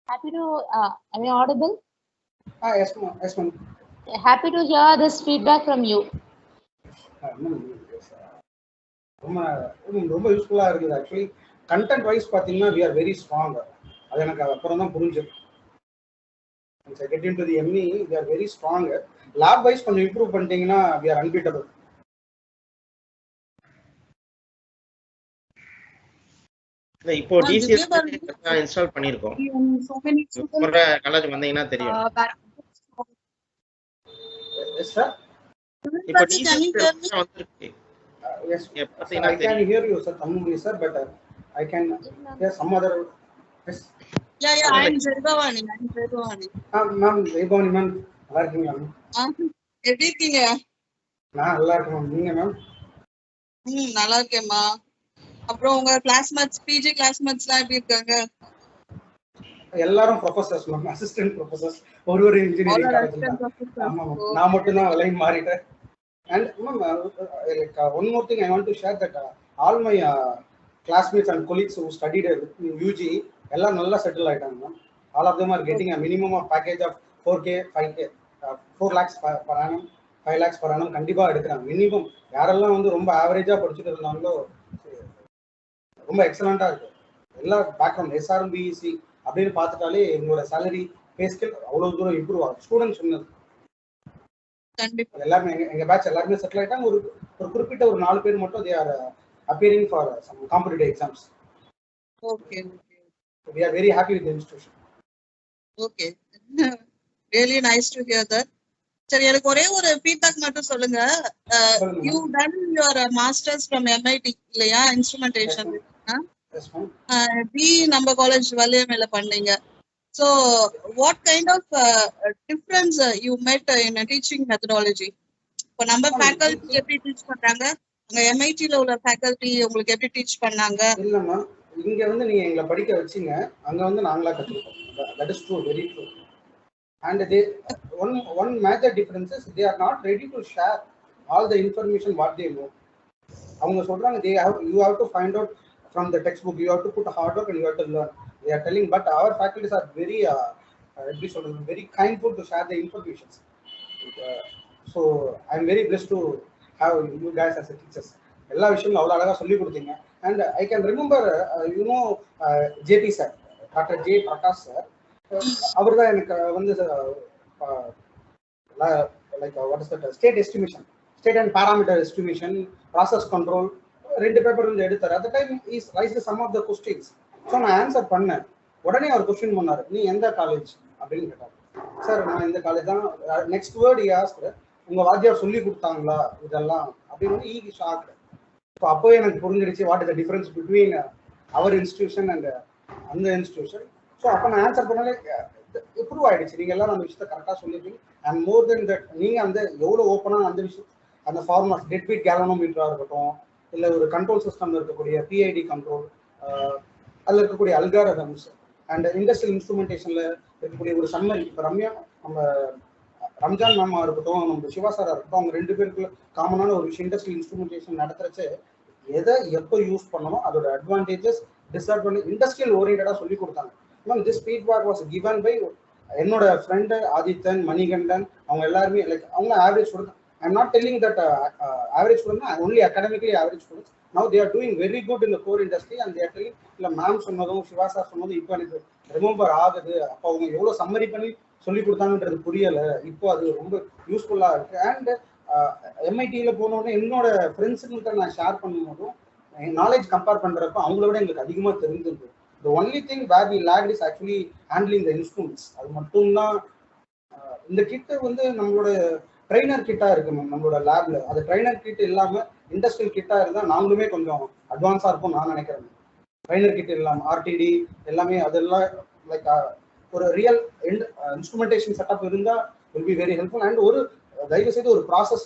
Happy to, am I audible? Yes, ma'am. Yes, ma'am. Happy to hear this feedback from you. ரொம்ப யூஸ்ஃபுல்லா இருக்குது. ஆக்சுவலி கண்டென்ட் வைஸ் பாத்தீங்கன்னா we are very strong. அது எனக்கு அப்புறம் தான் புரிஞ்சது. Once I get into the ME, we are very strong. Lab wise கொஞ்சம் இம்ப்ரூவ் பண்ணிட்டீங்கன்னா we are unbeatable. இப்போ டிசிஎஸ் இன்ஸ்டால் பண்ணிருக்கோம். முறை காலேஜ் வந்தீங்கன்னா தெரியும். Yes sir. இப்போ டிசிஎஸ் வந்திருக்கு. Yes, I can hear you, sir. Tamil sir, but I can hear some other. Yes. Yeah, I am Zergavani. Ma'am, Zergavani ma'am, நல்லா இருக்கீங்களா ma'am? எப்படி இருக்கீங்க? நான் நல்லா இருக்கேன் மேம். நீங்க மேம்? நல்லா இருக்கேம்மா. அப்புறம் உங்க கிளாஸ்மேட்ஸ், பிஜி கிளாஸ்மேட்ஸ்லாம் எப்படி இருக்காங்க? எல்லாரும் ப்ரொஃபசர்ஸ் மேம், அசிஸ்டன்ட் ப்ரொஃபசர்ஸ், ஒரு இன்ஜினியரிங் காலேஜ்ல. ஆமா மேம், நான் மட்டும் தான் லைன் மாறிட்டேன். And ma'am, like one more thing I want to share that all my classmates and colleagues who studied in UG, எல்லாம் நல்லா செட்டில் ஆயிட்டாங்க ma'am. All of them are getting a minimum of package of 4K, 5K, 4 lakhs per annum, 5 lakhs per annum கண்டிப்பா எடுக்கிறாங்க. Minimum யாரெல்லாம் வந்து ரொம்ப ஆவரேஜா படிச்சுட்டு இருந்தாங்களோ ரொம்ப எக்ஸலண்டா இருக்கு. எல்லா பேக்ரவுண்ட் எஸ்ஆர்எம் பிஇசி அப்படின்னு பார்த்துட்டாலே எங்களோட சேலரி பே ஸ்கேல் அவ்வளவு தூரம் இம்ப்ரூவ் ஆகும். ஸ்டூடெண்ட் சொன்னது எல்லாருமே எங்க பேட்ச் எல்லாருமே செட்டில் ஆயிட்டாங்க. ஒரு குறிப்பிட்ட ஒரு 4 பேர் மட்டும் they are appearing for some competitive exams. Okay. We are very happy with the institution. Okay. Really nice to hear that. சரி, எனக்கு ஒரே ஒரு ஃபீட்பேக் மட்டும் சொல்லுங்க. You done your masters from MIT இல்லையா, இன்ஸ்ட்ருமெண்டேஷன். நம்ம காலேஜ் வல்லியம்மையில பண்ணீங்க. So what kind of difference you met in a teaching methodology? இப்போ நம்ம ஃபேக்கல்டி எப்படி டீச் பண்றாங்க, அங்க MIT-ல உள்ள ஃபேக்கல்டி உங்களுக்கு எப்படி டீச் பண்ணாங்க? இல்ல மேம், இங்க வந்து நீங்க எங்களை படிக்க வச்சீங்க, அங்க வந்து நாங்களா கத்துக்கிட்டோம். That is true, very true. And they one major difference is they are not ready to share all the information what they know. அவங்க சொல்றாங்க you have to find out from the textbook, you have to put hard work and you have to learn. They are telling, but our faculties are very very kindful to share the information. So I am very blessed to have you guys as a teachers. எல்லா விஷயமும் அவ்வளவு அழகா சொல்லி கொடுத்தீங்க. And I can remember JP sir, Dr. J. Prakash sir, அவர் தான் எனக்கு வந்து like what is that, state estimation, state and parameter estimation, process control, 2 paper வந்து எடுத்தார். at the time he raised some of the questions. So நான் answer பண்ணேன். உடனே அவர் question பண்ணாரு, நீ எந்த காலேஜ் அப்படின்னு கேட்டார். சார் நான் இந்த காலேஜ் தான். நெக்ஸ்ட் வேர்ட் யாஸ்க்கு, உங்க வாத்தியார் சொல்லி கொடுத்தாங்களா இதெல்லாம் அப்படின்னு ஈ ஷாக். ஸோ அப்போ எனக்கு புரிஞ்சிடுச்சு what is the difference between our institution and அந்த இன்ஸ்டிடியூஷன். ஸோ அப்போ நான் ஆன்சர் பண்ணாலே இம்ப்ரூவ் ஆயிடுச்சு. நீங்க எல்லாரும் அந்த விஷயத்த கரெக்டாக சொல்லிருக்கீங்க. அண்ட் மோர் தென் தட் நீங்க அந்த எவ்வளோ ஓப்பனாக அந்த விஷயம், அந்த ஃபார்முலாஸ் டெட் பீட் கேலனோமீட்டரா இருக்கட்டும், இல்லை ஒரு கண்ட்ரோல் சிஸ்டம்ல இருக்கக்கூடிய பிஐடி கண்ட்ரோல், அதில் இருக்கக்கூடிய அல்காரிதம்ஸ் அண்ட் இண்டஸ்ட்ரியல் இன்ஸ்ட்ருமெண்டேஷன்ல இருக்கக்கூடிய ஒரு சம்மரி. இப்போ ரம்யா, நம்ம ரம்ஜான் மேமா இருக்கட்டும், நம்ம சிவா சாரா இருக்கட்டும், அவங்க 2 பேருக்குள்ள காமனான ஒரு விஷயம் இண்டஸ்ட்ரியல் இன்ஸ்ட்ருமெண்டேஷன் நடத்துறச்சு எதை எப்போ யூஸ் பண்ணணும், அதோட அட்வான்டேஜஸ் டிஸ்அட்வான்டேஜ் இண்டஸ்ட்ரியல் ஓரியன்டா சொல்லி கொடுத்தாங்க. Ma'am this feedback was given by என்னோட ஃப்ரெண்டு ஆதித்தன், மணிகண்டன், அவங்க எல்லாருமே லைக் அவங்க average student. I am not telling that average student, only academically average students. Now they are doing very good in the core industry and they are telling, இல்ல ma'am சொன்னதும் Siva sir சொன்னதும் இப்போ எனக்கு remember ஆகுது. அப்போ அவங்க எவ்வளவு சம்மரி பண்ணி சொல்லி கொடுத்தாங்கன்றது புரியல, இப்போ அது ரொம்ப யூஸ்ஃபுல்லா இருக்கு. அண்ட் எம்ஐடியில் போனோடனே என்னோட ஃப்ரெண்ட்ஸுங்கிட்ட நான் ஷேர் பண்ணும்போதும் நாலேஜ் கம்பேர் பண்ணுறப்ப அவங்கள விட எங்களுக்கு அதிகமாக தெரிஞ்சிருக்கு. The only thing where we lagged is actually handling the instruments. அது மட்டும்தான். இந்த கிட்டு வந்து நம்மளோட ட்ரைனர் கிட்டா இருக்கு மேம் நம்மளோட லேப்ல. அது ட்ரைனர் கிட் இல்லாம இண்டஸ்ட்ரியல் கிட்டா இருந்தா நாங்களுமே கொஞ்சம் அட்வான்ஸா இருப்போம் நான் நினைக்கிறேன். ட்ரைனர் கிட் இல்லாம ஆர்டிடி எல்லாமே அதெல்லாம் லைக் ஒரு ரியல் இன்ஸ்ட்ருமெண்டேஷன் செட்டப் இருந்தா will be very helpful. And ஒரு தயவு செய்து ஒரு ப்ராசஸ்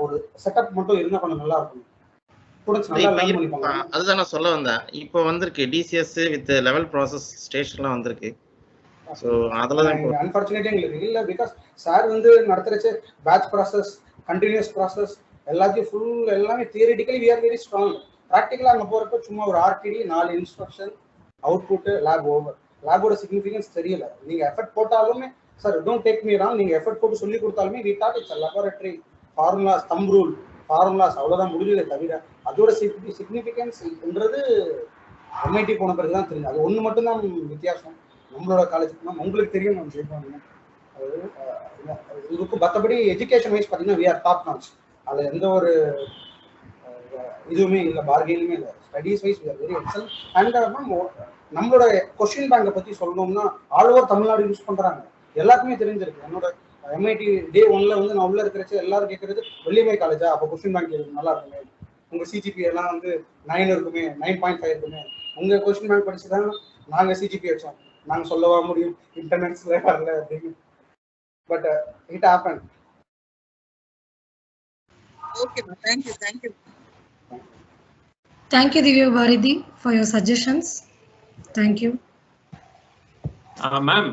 ஒரு செட்டப் மட்டும் இருந்தா கொஞ்சம் நல்லா இருக்கும். அதுதான் நான் சொல்ல வந்தேன். இப்போ வந்திருக்கு டிசிஎஸ் வித் லெவல் ப்ராசஸ் ஸ்டேஷன்லாம் வந்திருக்கு. ஸோ அதெல்லாம் அன்ஃபார்ச்சுனேட்லி எங்களுக்கு இல்லை. பிகாஸ் சார் வந்து நடத்துறச்சு பேட்ச் ப்ராசஸ் கண்டினியூஸ் ப்ராசஸ் எல்லாத்தையும் ஃபுல் எல்லாமே theoretically we are very strong. ப்ராக்டிக்கலாக அங்கே போகிறப்ப சும்மா ஒரு RTD 4 instruction output lab over. லேபோட சிக்னிஃபிகன்ஸ் தெரியல. நீங்கள் எஃபர்ட் போட்டாலுமே sir don't take me wrong, நீங்கள் எஃபர்ட் போட்டு சொல்லி கொடுத்தாலுமே we taught it's laboratory formulas thumb rule formulas அவ்வளோதான் முடிஞ்சதே தவிர அதோட சிக்னிஃபிகன்ஸ்ன்றது எம்ஐடி போன பிறகு தான் தெரியும். அது ஒன்று மட்டும்தான் வித்தியாசம் நம்மளோட காலேஜுக்கு. மேம் உங்களுக்கு தெரியும் நம்ம ஜெயிப்பாங்க. இதுக்கு மற்றபடி எஜுகேஷன் வைஸ் பார்த்தீங்கன்னா வி ஆர் டாப் நாட்ச். அதில் எந்த ஒரு இதுவுமே இல்லை, பார்கெனிங்குமே இல்லை. Studies wise we are very excel. And ma'am நம்மளோட கொஸ்டின் பேங்கை பற்றி சொல்லணும்னா ஆல் ஓவர் தமிழ்நாடு யூஸ் பண்ணுறாங்க. எல்லாருக்குமே தெரிஞ்சிருக்கு. என்னோட எம்ஐடி டே 1ல வந்து நான் உள்ள இருக்கிறச்சு எல்லாரும் கேட்கறது வெள்ளிமை காலேஜா, அப்போ கொஸ்டின் பேங்க் நல்லா இருக்குமே, உங்க சிஜிபி எல்லாம் வந்து 9 இருக்குமே, 9.5 இருக்குமே, உங்க கொஸ்டின் பேங்க் படிச்சுதான் நாங்க சிஜிபி வச்சோம். நாங்க சொல்லவா முடியும் இன்டர்நெட்ஸ்ல வரல அப்படின்னு. But it happen. Okay ma'am, thank you. Thank you Divya Bharati for your suggestions. Thank you. Ma'am,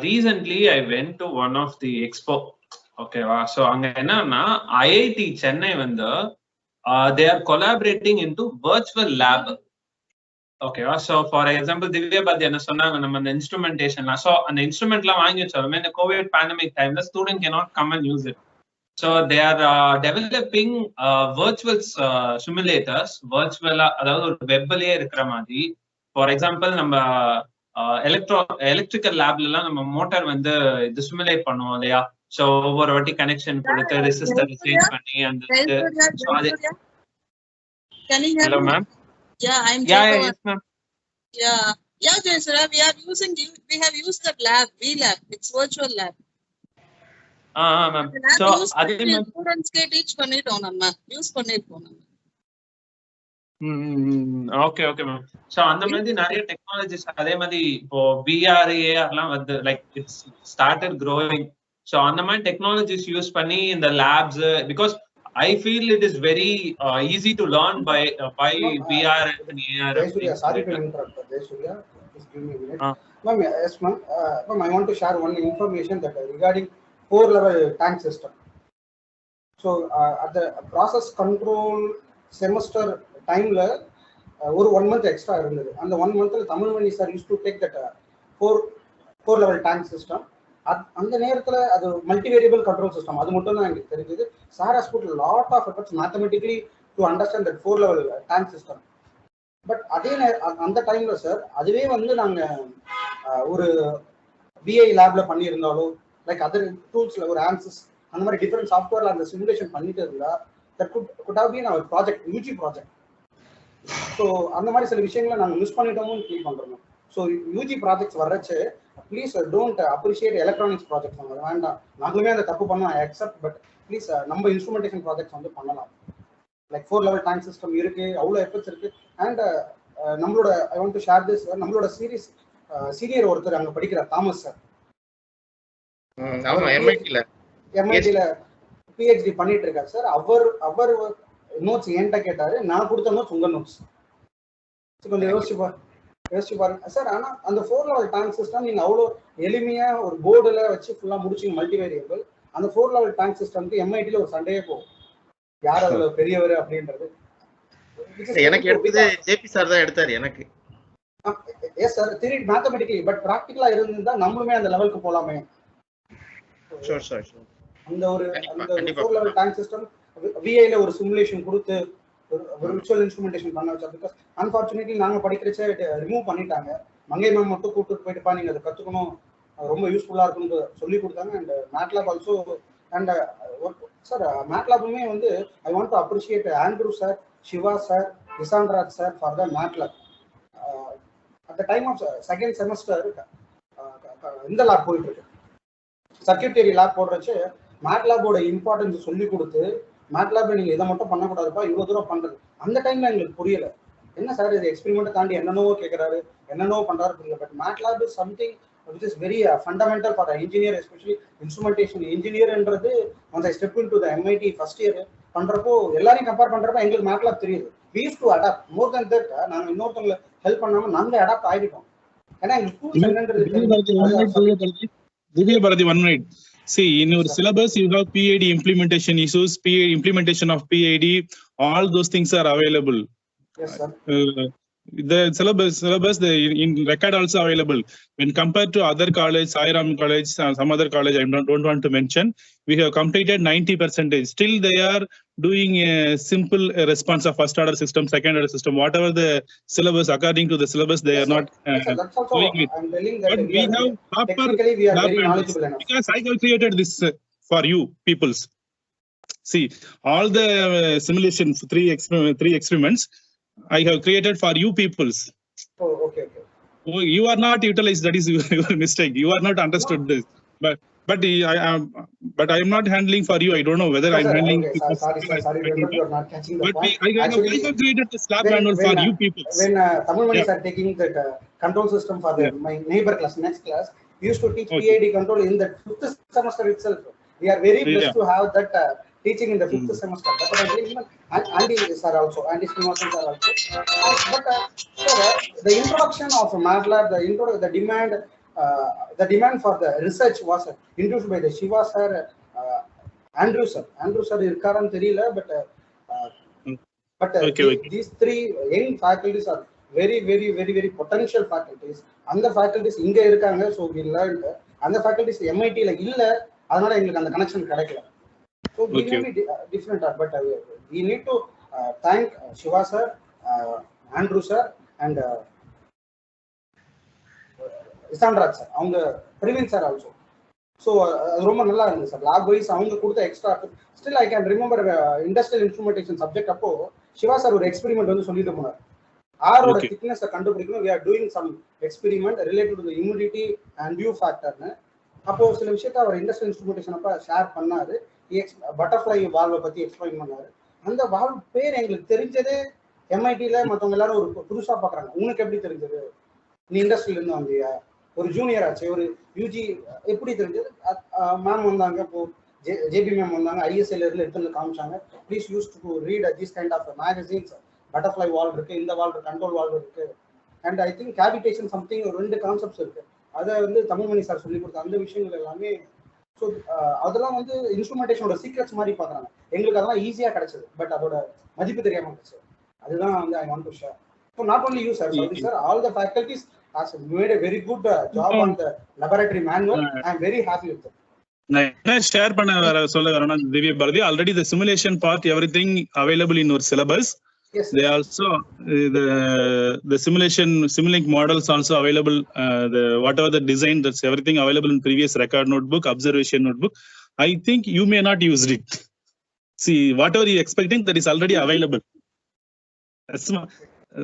recently I went to one of the expo. Okay, so அங்க என்னன்னா IIT சென்னை வந்து they are collaborating into virtual lab. Okay, so for example Divya Bharati என்ன சொன்னாங்க நம்ம அந்த இன்ஸ்ட்ருமெண்டேஷன்லாம், so அந்த இன்ஸ்ட்ருமெண்ட்லாம் வாங்கி வச்சாலுமே இந்த கோவிட் பேண்டமிக் டைம்ல student cannot come and use it. So they are developing virtual simulators, virtual அதாவது ஒரு வெப்லயே இருக்கிற மாதிரி. ஃபார் எக்ஸாம்பிள் நம்ம எலக்ட்ரிக்கல் லேப்ல நம்ம மோட்டார் வந்து இது சிமுலேட் பண்ணுவோம் இல்லையா? சோ ஒவ்வொரு வாட்டி கனெக்ஷன் கொடுத்து ரெசிஸ்டர் சேஞ்ச் பண்ணி அந்த Hello ma'am. Yeah, I'm yes ma'am. Yeah Jaysura, we have used that lab, VLab. It's virtual lab. ma'am. So அதே மாதிரி ஸ்டூடண்ட்ஸ் கே டீச் பண்ணிட்டோம், நம்ம யூஸ் பண்ணிருக்கோம் நம்ம. Okay ma'am. சோ அந்த மாதிரி நிறைய டெக்னாலஜிஸ் அதே மாதிரி இப்போ VR ARலாம் வந்து like it's started growing. So அந்த மாதிரி டெக்னாலஜிஸ் யூஸ் பண்ணி இந்த labs, because I feel it is very easy to learn by VR and AR. Sorry to interrupt, Jaysura. Just give me a minute. Ma'am, yes ma'am. Ma'am, I want to share one information that regarding 4-level tank system. So at the process control semester டைம்ல ஒரு 1 month extra இருந்தது. அந்த 1 monthல Tamilmani sir used to take that 4 level tank system. அந்த நேரத்துல அது multi variable control system, அது மட்டும் தான் எனக்கு தெரிஞ்சது. Sir has put lot of efforts mathematically to understand that 4 level tank system. But அதே அந்த டைம்ல சார் அதுவே வந்து நாங்க ஒரு பிஐ லேப்ல பண்ணியிருந்தாலோ லைக் அதர் டூல்ஸ்ல ஒரு ஆன்சஸ் அந்த மாதிரி டிஃபரெண்ட் சாஃப்ட்வேர்ல அந்த சிமுலேஷன் பண்ணிட்டு இருந்தா that could have been our project, UG project. So அந்த மாதிரி சில விஷயங்களை நாங்கள் மிஸ் பண்ணிட்டோம்னு ஃபீல் பண்ணுறோம். ஸோ யூஜி ப்ராஜெக்ட்ஸ் வர்றச்சு please don't appreciate electronics projects. நம்ம வேண்டாம், நாங்களுமே அதை தப்பு பண்ணோம், ஐ அக்செப்ட். பட் ப்ளீஸ் நம்ம இன்ஸ்ட்ருமெண்டேஷன் ப்ராஜெக்ட்ஸ் வந்து பண்ணலாம். லைக் 4 லெவல் டேங்க் சிஸ்டம் இருக்கு, அவ்வளோ எஃபர்ட்ஸ் இருக்கு. அண்ட் நம்மளோட I want to share this, நம்மளோட சீனியர் ஒருத்தர் அங்கே படிக்கிறார், தாமஸ் சார். எம்ஐடியில் பிஹெச்டி பண்ணிட்டு இருக்காரு சார். அவர் நோட்ஸ் என்கிட்ட கேட்டாரு, நான் கொடுத்த நோட்ஸ் உங்க நோட்ஸ். கொஞ்சம் யோசிச்சு பாருங்க சார். ஆனா அந்த 4 லெவல் டேங்க் சிஸ்டம் நீங்க அவ்வளோ எளிமையா ஒரு போர்டுல வச்சு ஃபுல்லா முடிச்சு மல்டி வேரியபிள். அந்த 4 லெவல் டேங்க் சிஸ்டம்க்கு எம்ஐடியில் ஒரு சண்டையே போகும், யார் அதுல பெரியவர் அப்படின்றது. எனக்கு எடுத்தது ஜேபி சார் தான் எடுத்தாரு எனக்கு. Yes sir, theory mathematically, but பிராக்டிகலா இருந்தா நம்மளுமே அந்த லெவலுக்கு போலாமே. அந்த ஒரு 4 லெவல் டேங்க் சிஸ்டம் விஐல ஒரு சிமுலேஷன் கொடுத்து ஒரு விர்ச்சுவல் இன்ஸ்ட்ருமெண்டேஷன் பண்ண வச்சா. பிகாஸ் அன்பார்ச்சுனேட்லி நாங்கள் படிக்கிறச்சே ரிமூவ் பண்ணிட்டாங்க. மங்கை மேம் மட்டும் கூப்பிட்டு போயிட்டுப்பா நீங்கள் அதை கற்றுக்கணும், ரொம்ப யூஸ்ஃபுல்லாக இருக்குன்னு சொல்லி கொடுத்தாங்க. And MATLAB also. And Sir, MATLAB I want to appreciate Andrew sir, Shiva sir, Isandrat sir for the MATLAB. At the time of second semester, in the lab, circuit theory lab, MATLAB importance MATLAB நீங்க இத மட்டும் பண்ண கூடாதுப்பா இவ்வளவு தூரம் பண்றது அந்த டைம்ல எங்களுக்கு புரியல என்ன சார் இது எக்ஸ்பெரிமென்ட் தாண்டி என்னன்னோ கேக்குறாரு என்னன்னோ பண்றாரு புரியல but MATLAB is something which is very fundamental for an engineer, especially instrumentation engineer என்றது once I step into the MIT first year பண்றப்போ எல்லாரையும் கம்பேர் பண்றப்போ எங்களுக்கு MATLAB தெரியுது we used to adapt more than that நாங்க இன்னொருத்தவங்க help பண்ணாம நாங்களே அடாப்ட் ஆயிட்டோம் ஏன்னா எங்களுக்கு டூல்ஸ் என்னன்றது Divya Bharati, 1 minute. See, in your syllabus, you have PID implementation issues, implementation of PID, all those things are available. Yes, sir. The syllabus, in record also available. When compared to other college, Sairam College, some other college, I don't want to mention, we have completed 90%. Still, they are doing a simple response of first order system, second order system, whatever the syllabus, according to the syllabus, they are not doing it. But we have proper because I have created this for you peoples. See, all the simulation, three experiments, I have created for you peoples. Oh, okay. Oh, you are not utilized. That is your mistake. You are not understood this. But I am not handling for you. I don't know whether I'm handling. Okay, sorry, you're not catching the point. I have created this lab manual for you peoples. When Tamil Manis are taking that control system for my neighbor class, next class, we used to teach PID control in the 5th semester itself. We are very blessed to have that teaching in the 5th semester. That's what I believe. And Andy sir also, Andy Srinivasan sir also. But the introduction of MATLAB, the demand for the research was introduced by the Shiva sir, Andrew sir. Andrew sir irkaran theriyala, but these three young faculties are very potential faculties. And the faculties inga irukanga, so we learned. And the faculties MIT la illa, adana engalukku and connection kadakala. So we may be different, but we need to thank Shiva sir, Andrew sir, and Isandrat sir. Avanga Praveen sir also. So ரொம்ப நல்லா இருந்துச்சு sir lab wise அவங்க கொடுத்த extra still I can remember industrial instrumentation subject அப்போ Siva sir ஒரு experiment சொல்லிட்டு போனார் ஆரோட திக்னஸ் கண்டுபிடிக்கணும் we are doing some experiment related to the humidity and view factor னு அப்போ சில விஷயத்தை அவர் இண்டஸ்ட்ரியல் இன்ஸ்ட்ருமெண்டேஷன் அப்ப ஷேர் பண்ணாரு பட்டர்ஃப்ளை வால்வை பத்தி எக்ஸ்பிளைன் பண்ணாரு அந்த வால்வ் பேர் எங்களுக்கு தெரிஞ்சதே MIT-ல மற்றவங்க எல்லாரும் ஒரு புதுசா பாக்குறாங்க உனக்கு எப்படி தெரிஞ்சது நீ இண்டஸ்ட்ரியில இருந்து வந்தியா ஒரு ஜூனியர் ஆச்சு ஒரு யூஜி எப்படி தெரிஞ்சது மேம் வந்தாங்க இப்போ ஜேபி மேம் வந்தாங்க ISL இருந்து எடுத்து காமிச்சாங்க please use to read this kind of magazines butterfly valve இருக்கு இந்த வால்வ் கண்ட்ரோல் வால்வ் இருக்கு and I think cavitation something ஒரு 2 கான்செப்ட்ஸ் இருக்கு அதை தமிழ்மணி சார் சொல்லி கொடுத்த அந்த விஷயங்கள் எல்லாமே ஸோ அதெல்லாம் இன்ஸ்ட்ருமெண்டேஷனோட சீக்ரெட்ஸ் மாதிரி பார்க்குறாங்க எங்களுக்கு அதெல்லாம் ஈஸியாக கிடைச்சது பட் அதோட மதிப்பு தெரியாமல் கிடைச்சது அதுதான் I want to share so not only you sir sir all the faculties has made a very good job on the laboratory manual. I am very happy with it. நான் ஷேர் பண்ண சொல்ல வரேன்னா Divya Bharathi already the simulation part everything available in your syllabus. Yes, they also the simulink models also available, the whatever the design, that's everything available in previous record notebook, observation notebook. I think you may not use it. See, whatever you expecting, that is already available.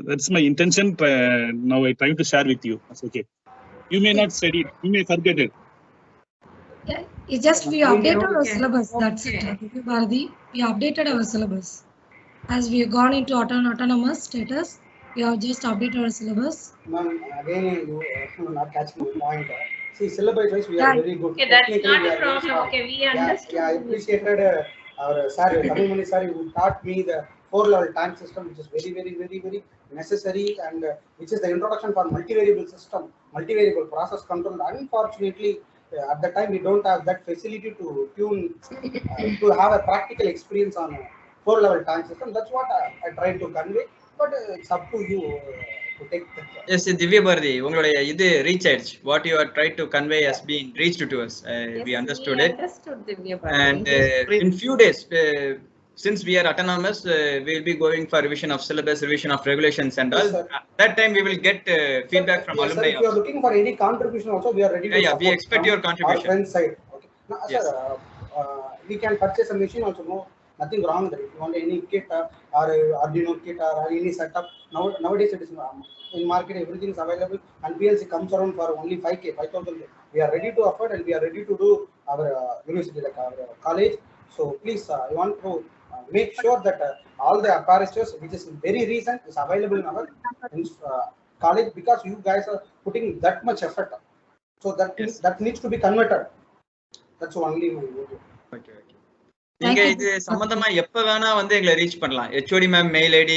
That's my intention. Now I try to share with you. That's okay. You may not study it. You may forget it. Yeah, it's just we updated our syllabus. That's it. Bharati, we updated our syllabus. As we have gone into autonomous status, we have just updated our syllabus. Ma'am, again, you are not catching the point. See, syllabus wise, we are very good. Okay, that's not a problem. Okay, we understood. Yeah, I appreciated our sir, Tamilmani sir, who taught me the 4-level tank system, which is very necessary, and which is the introduction for multivariable system, multivariable process control. Unfortunately, at the time we don't have that facility to tune, to have a practical experience on a 4-level tank system. That's what I tried to convey, but it's up to you to take that. Yes, Divya Bharati, உங்களுடைய இது reach edge, what you are trying to convey has been reached to us. We understood it. Divya Bharati. And in few days, since we are autonomous, we will be going for revision of syllabus, revision of regulations and all. Yes, that time we will get feedback from yes, alumni. Sir, if you are looking for any contribution also, we are ready to we expect your contribution. Our friend side. Okay. Now, yes. Sir, we can purchase a machine also. No, nothing wrong there. If you want any kit or Arduino kit or any setup, nowadays it is in market, everything is available, and PLC comes around for only 5K, 5,000. We are ready to afford, and we are ready to do our university, like our college. So please, I want to make sure that all the apparatus which is very recent is available in our college, because you guys are putting that much effort. So that needs to be converted. That's only my motive. Okay. நீங்க இது சம்பந்தமா எப்ப வேணா வந்து எங்களை reach பண்ணலாம். HOD ma'am mail ID,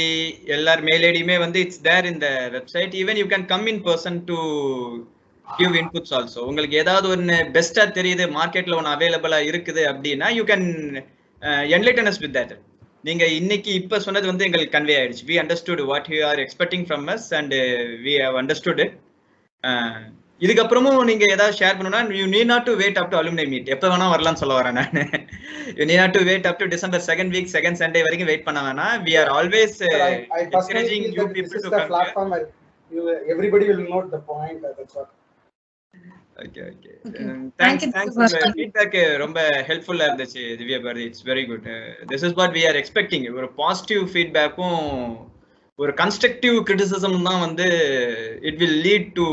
எல்லார் mail ஐடியுமே வந்து it's there in the website. Even you can come in person to give inputs also. உங்களுக்கு ஏதாவது ஒன்று பெஸ்டா தெரியுது, மார்க்கெட்ல ஒன்று அவைலபிளா இருக்குது அப்படின்னா you can enlighten us with that. நீங்க இன்னைக்கு இப்ப சொன்னது வந்து எங்களுக்கு கன்வே ஆயிடுச்சு. We understood what you are expecting from us and we have understood it. இதுக்கப்புறமும் நீங்க ஏதாவது ஷேர் பண்ணணும்னா you need not to wait up to alumni meet. எப்ப வேணா வரலாம்னு சொல்ல வரேன் நான். You need not to wait up to December second week, second Sunday வரைக்கும் வெயிட் பண்ண வேணாம். We are always encouraging you people to come. Platform, everybody will note the point. That's what. Okay. Thanks for the feedback. ரொம்ப ஹெல்ப்ஃபுல்லா இருந்துச்சு Divya Bharathi. It's very good. This is what we are expecting. ஒரு positive ஃபீட்பேக்கும் ஒரு constructive criticism தான் வந்து it will lead to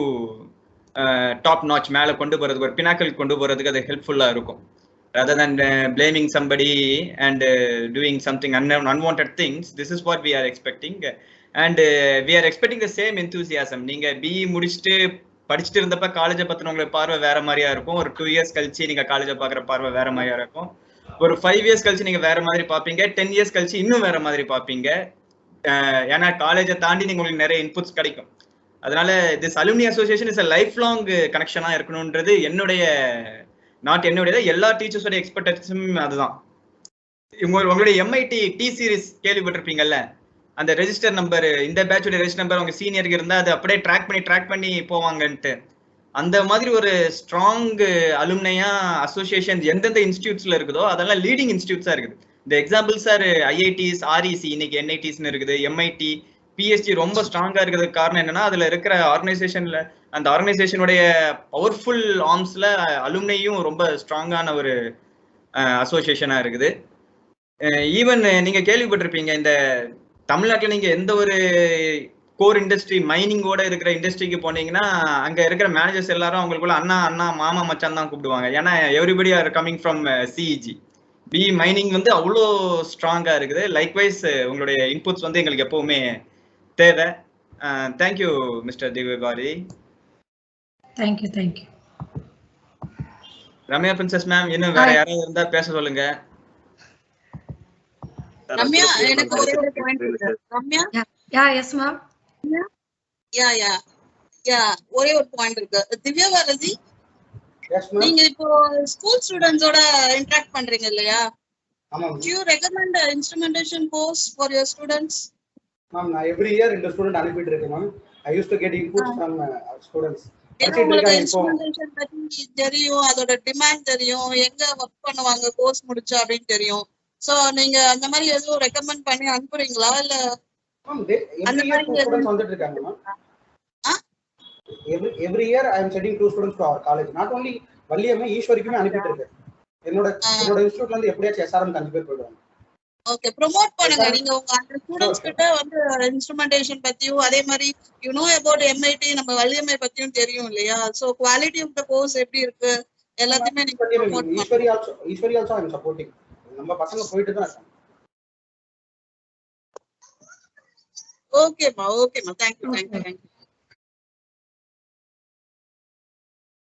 top notch மேலே கொண்டு போறதுக்கு, ஒரு பினாக்கல் கொண்டு போறதுக்கு அது ஹெல்ப்ஃபுல்லா இருக்கும். rather than blaming somebody and doing something unwanted things. This is what we are expecting, and we are expecting the same enthusiasm. நீங்க BE முடிச்சிட்டு படிச்சுட்டு இருந்தப்ப காலேஜை பத்தின உங்களுக்கு பார்வை வேற மாதிரியா இருக்கும். ஒரு 2 years கழிச்சு நீங்க காலேஜை பாக்குற பார்வை வேற மாதிரியா இருக்கும். ஒரு 5 years கழிச்சு நீங்க வேற மாதிரி பாப்பீங்க. 10 years கழிச்சு இன்னும் வேற மாதிரி பாப்பீங்க. ஏன்னா காலேஜை தாண்டி நீங்க உங்களுக்கு நிறைய இன்புட்ஸ் கிடைக்கும். அதனால this alumni association is a lifelong கனெக்ஷனா இருக்கணும்ன்றது என்னுடைய எல்லா டீச்சர்ஸோட எக்ஸ்பெக்டேஷனும் அதுதான். உங்களுடைய MIT T சீரிஸ் கேள்விப்பட்டிருப்பீங்கல்ல, அந்த ரெஜிஸ்டர் நம்பர், இந்த பேட்சோட ரெஜிஸ்டர் நம்பர் உங்க சீனியருக்கு இருந்தா அது அப்படியே ட்ராக் பண்ணி போவாங்கன்ட்டு, அந்த மாதிரி ஒரு ஸ்ட்ராங் அலுமினியா அசோசியேஷன் எந்தெந்த இன்ஸ்டியூட்ஸ்ல இருக்குதோ அதெல்லாம் லீடிங் இன்ஸ்டியூட்ஸா இருக்குது. இந்த எக்ஸாம்பிள்ஸ் ஆர் IITs, REC, இன்னைக்கு NITs இருக்குது, MIT, PSG ரொம்ப ஸ்ட்ராங்கா இருக்கிறதுக்கு காரணம் என்னன்னா அதுல இருக்கிற ஆர்கனைசேஷன்ல, அந்த ஆர்கனைசேஷனுடைய பவர்ஃபுல் ஆர்ம்ஸ்ல அலுமினியும் ரொம்ப ஸ்ட்ராங்கான ஒரு அசோசியேஷனா இருக்குது. ஈவன் நீங்க கேள்விப்பட்டிருப்பீங்க, இந்த தமிழ்நாட்டில் நீங்க எந்த ஒரு கோர் இண்டஸ்ட்ரி மைனிங்கோட இருக்கிற இண்டஸ்ட்ரிக்கு போனீங்கன்னா அங்க இருக்கிற மேனேஜர்ஸ் எல்லாரும் அவங்களுக்குள்ள அண்ணா மாமா மச்சான் தான் கூப்பிடுவாங்க. ஏன்னா everybody are coming from CEG. BE mining வந்து அவ்வளோ ஸ்ட்ராங்கா இருக்குது. லைக்வைஸ் உங்களுடைய இன்புட்ஸ் வந்து எங்களுக்கு எப்பவுமே தேவை. Thank you mister Divya Bharathi. Thank you. Ramya princess ma'am, இன்னும் வேற யாராவது இருந்தா பேச சொல்லுங்க. ரம்யா, எனக்கு ஒரே ஒரு பாயிண்ட் இருக்கு. Ramya, yes ma'am. ஒரே ஒரு பாயிண்ட் இருக்கு. திவ்யா பாரதி, நீங்க இப்போ ஸ்கூல் ஸ்டூடெண்ட்ஸோட இன்டராக்ட் பண்றீங்க இல்லையா? Do you recommend the instrumentation course for your students? Ma'am, every year இந்த ஸ்டூடண்ட் அனுப்பிட்டு இருக்கேன் ma'am. I used to get inputs from students. உங்களுக்கு இன்ஸ்ட்ருமெண்டேஷன் பத்தி தெரியும், அதோட டிமாண்ட் தெரியும், எங்க ஒர்க் பண்ணுவாங்க கோர்ஸ் முடிச்சா அப்படின்னு தெரியும். சோ நீங்க அந்த மாதிரி எதுவும் ரெக்கமெண்ட் பண்ணி அனுப்புறீங்களா இல்ல? அந்த மாதிரி ஸ்டூடண்ட்ஸ் வந்துட்டு இருக்காங்க ma'am. Every year I am sending 2 students to our college. Not only Valliammai, ஈஸ்வரிக்குமே அனுப்பிட்டு இருக்கேன். என்னோட இன்ஸ்டிடியூட்ல இருந்து எப்படியாச்சும் SRM 5 பேர் போயிடுவாங்க. ஓகே, ப்ரோமோட் பண்ணுங்க. நீங்க உங்க அந்த ஸ்டூடண்ட்ஸ் கிட்ட வந்து இன்ஸ்ட்ருமெண்டேஷன் பத்தியும் அதே மாதிரி யூ நோ அபௌட் MIT நம்ம வள்ளியம்மை பத்தியும் தெரியும் இல்லையா? So quality of the course எப்படி இருக்கு எல்லாத்தையுமே நீங்க ப்ரோமோட் பண்ணுங்க. Eswari also I am supporting. நம்ம பசங்க போயிட்டு தான் இருக்காங்க. ஓகேமா. Thank you.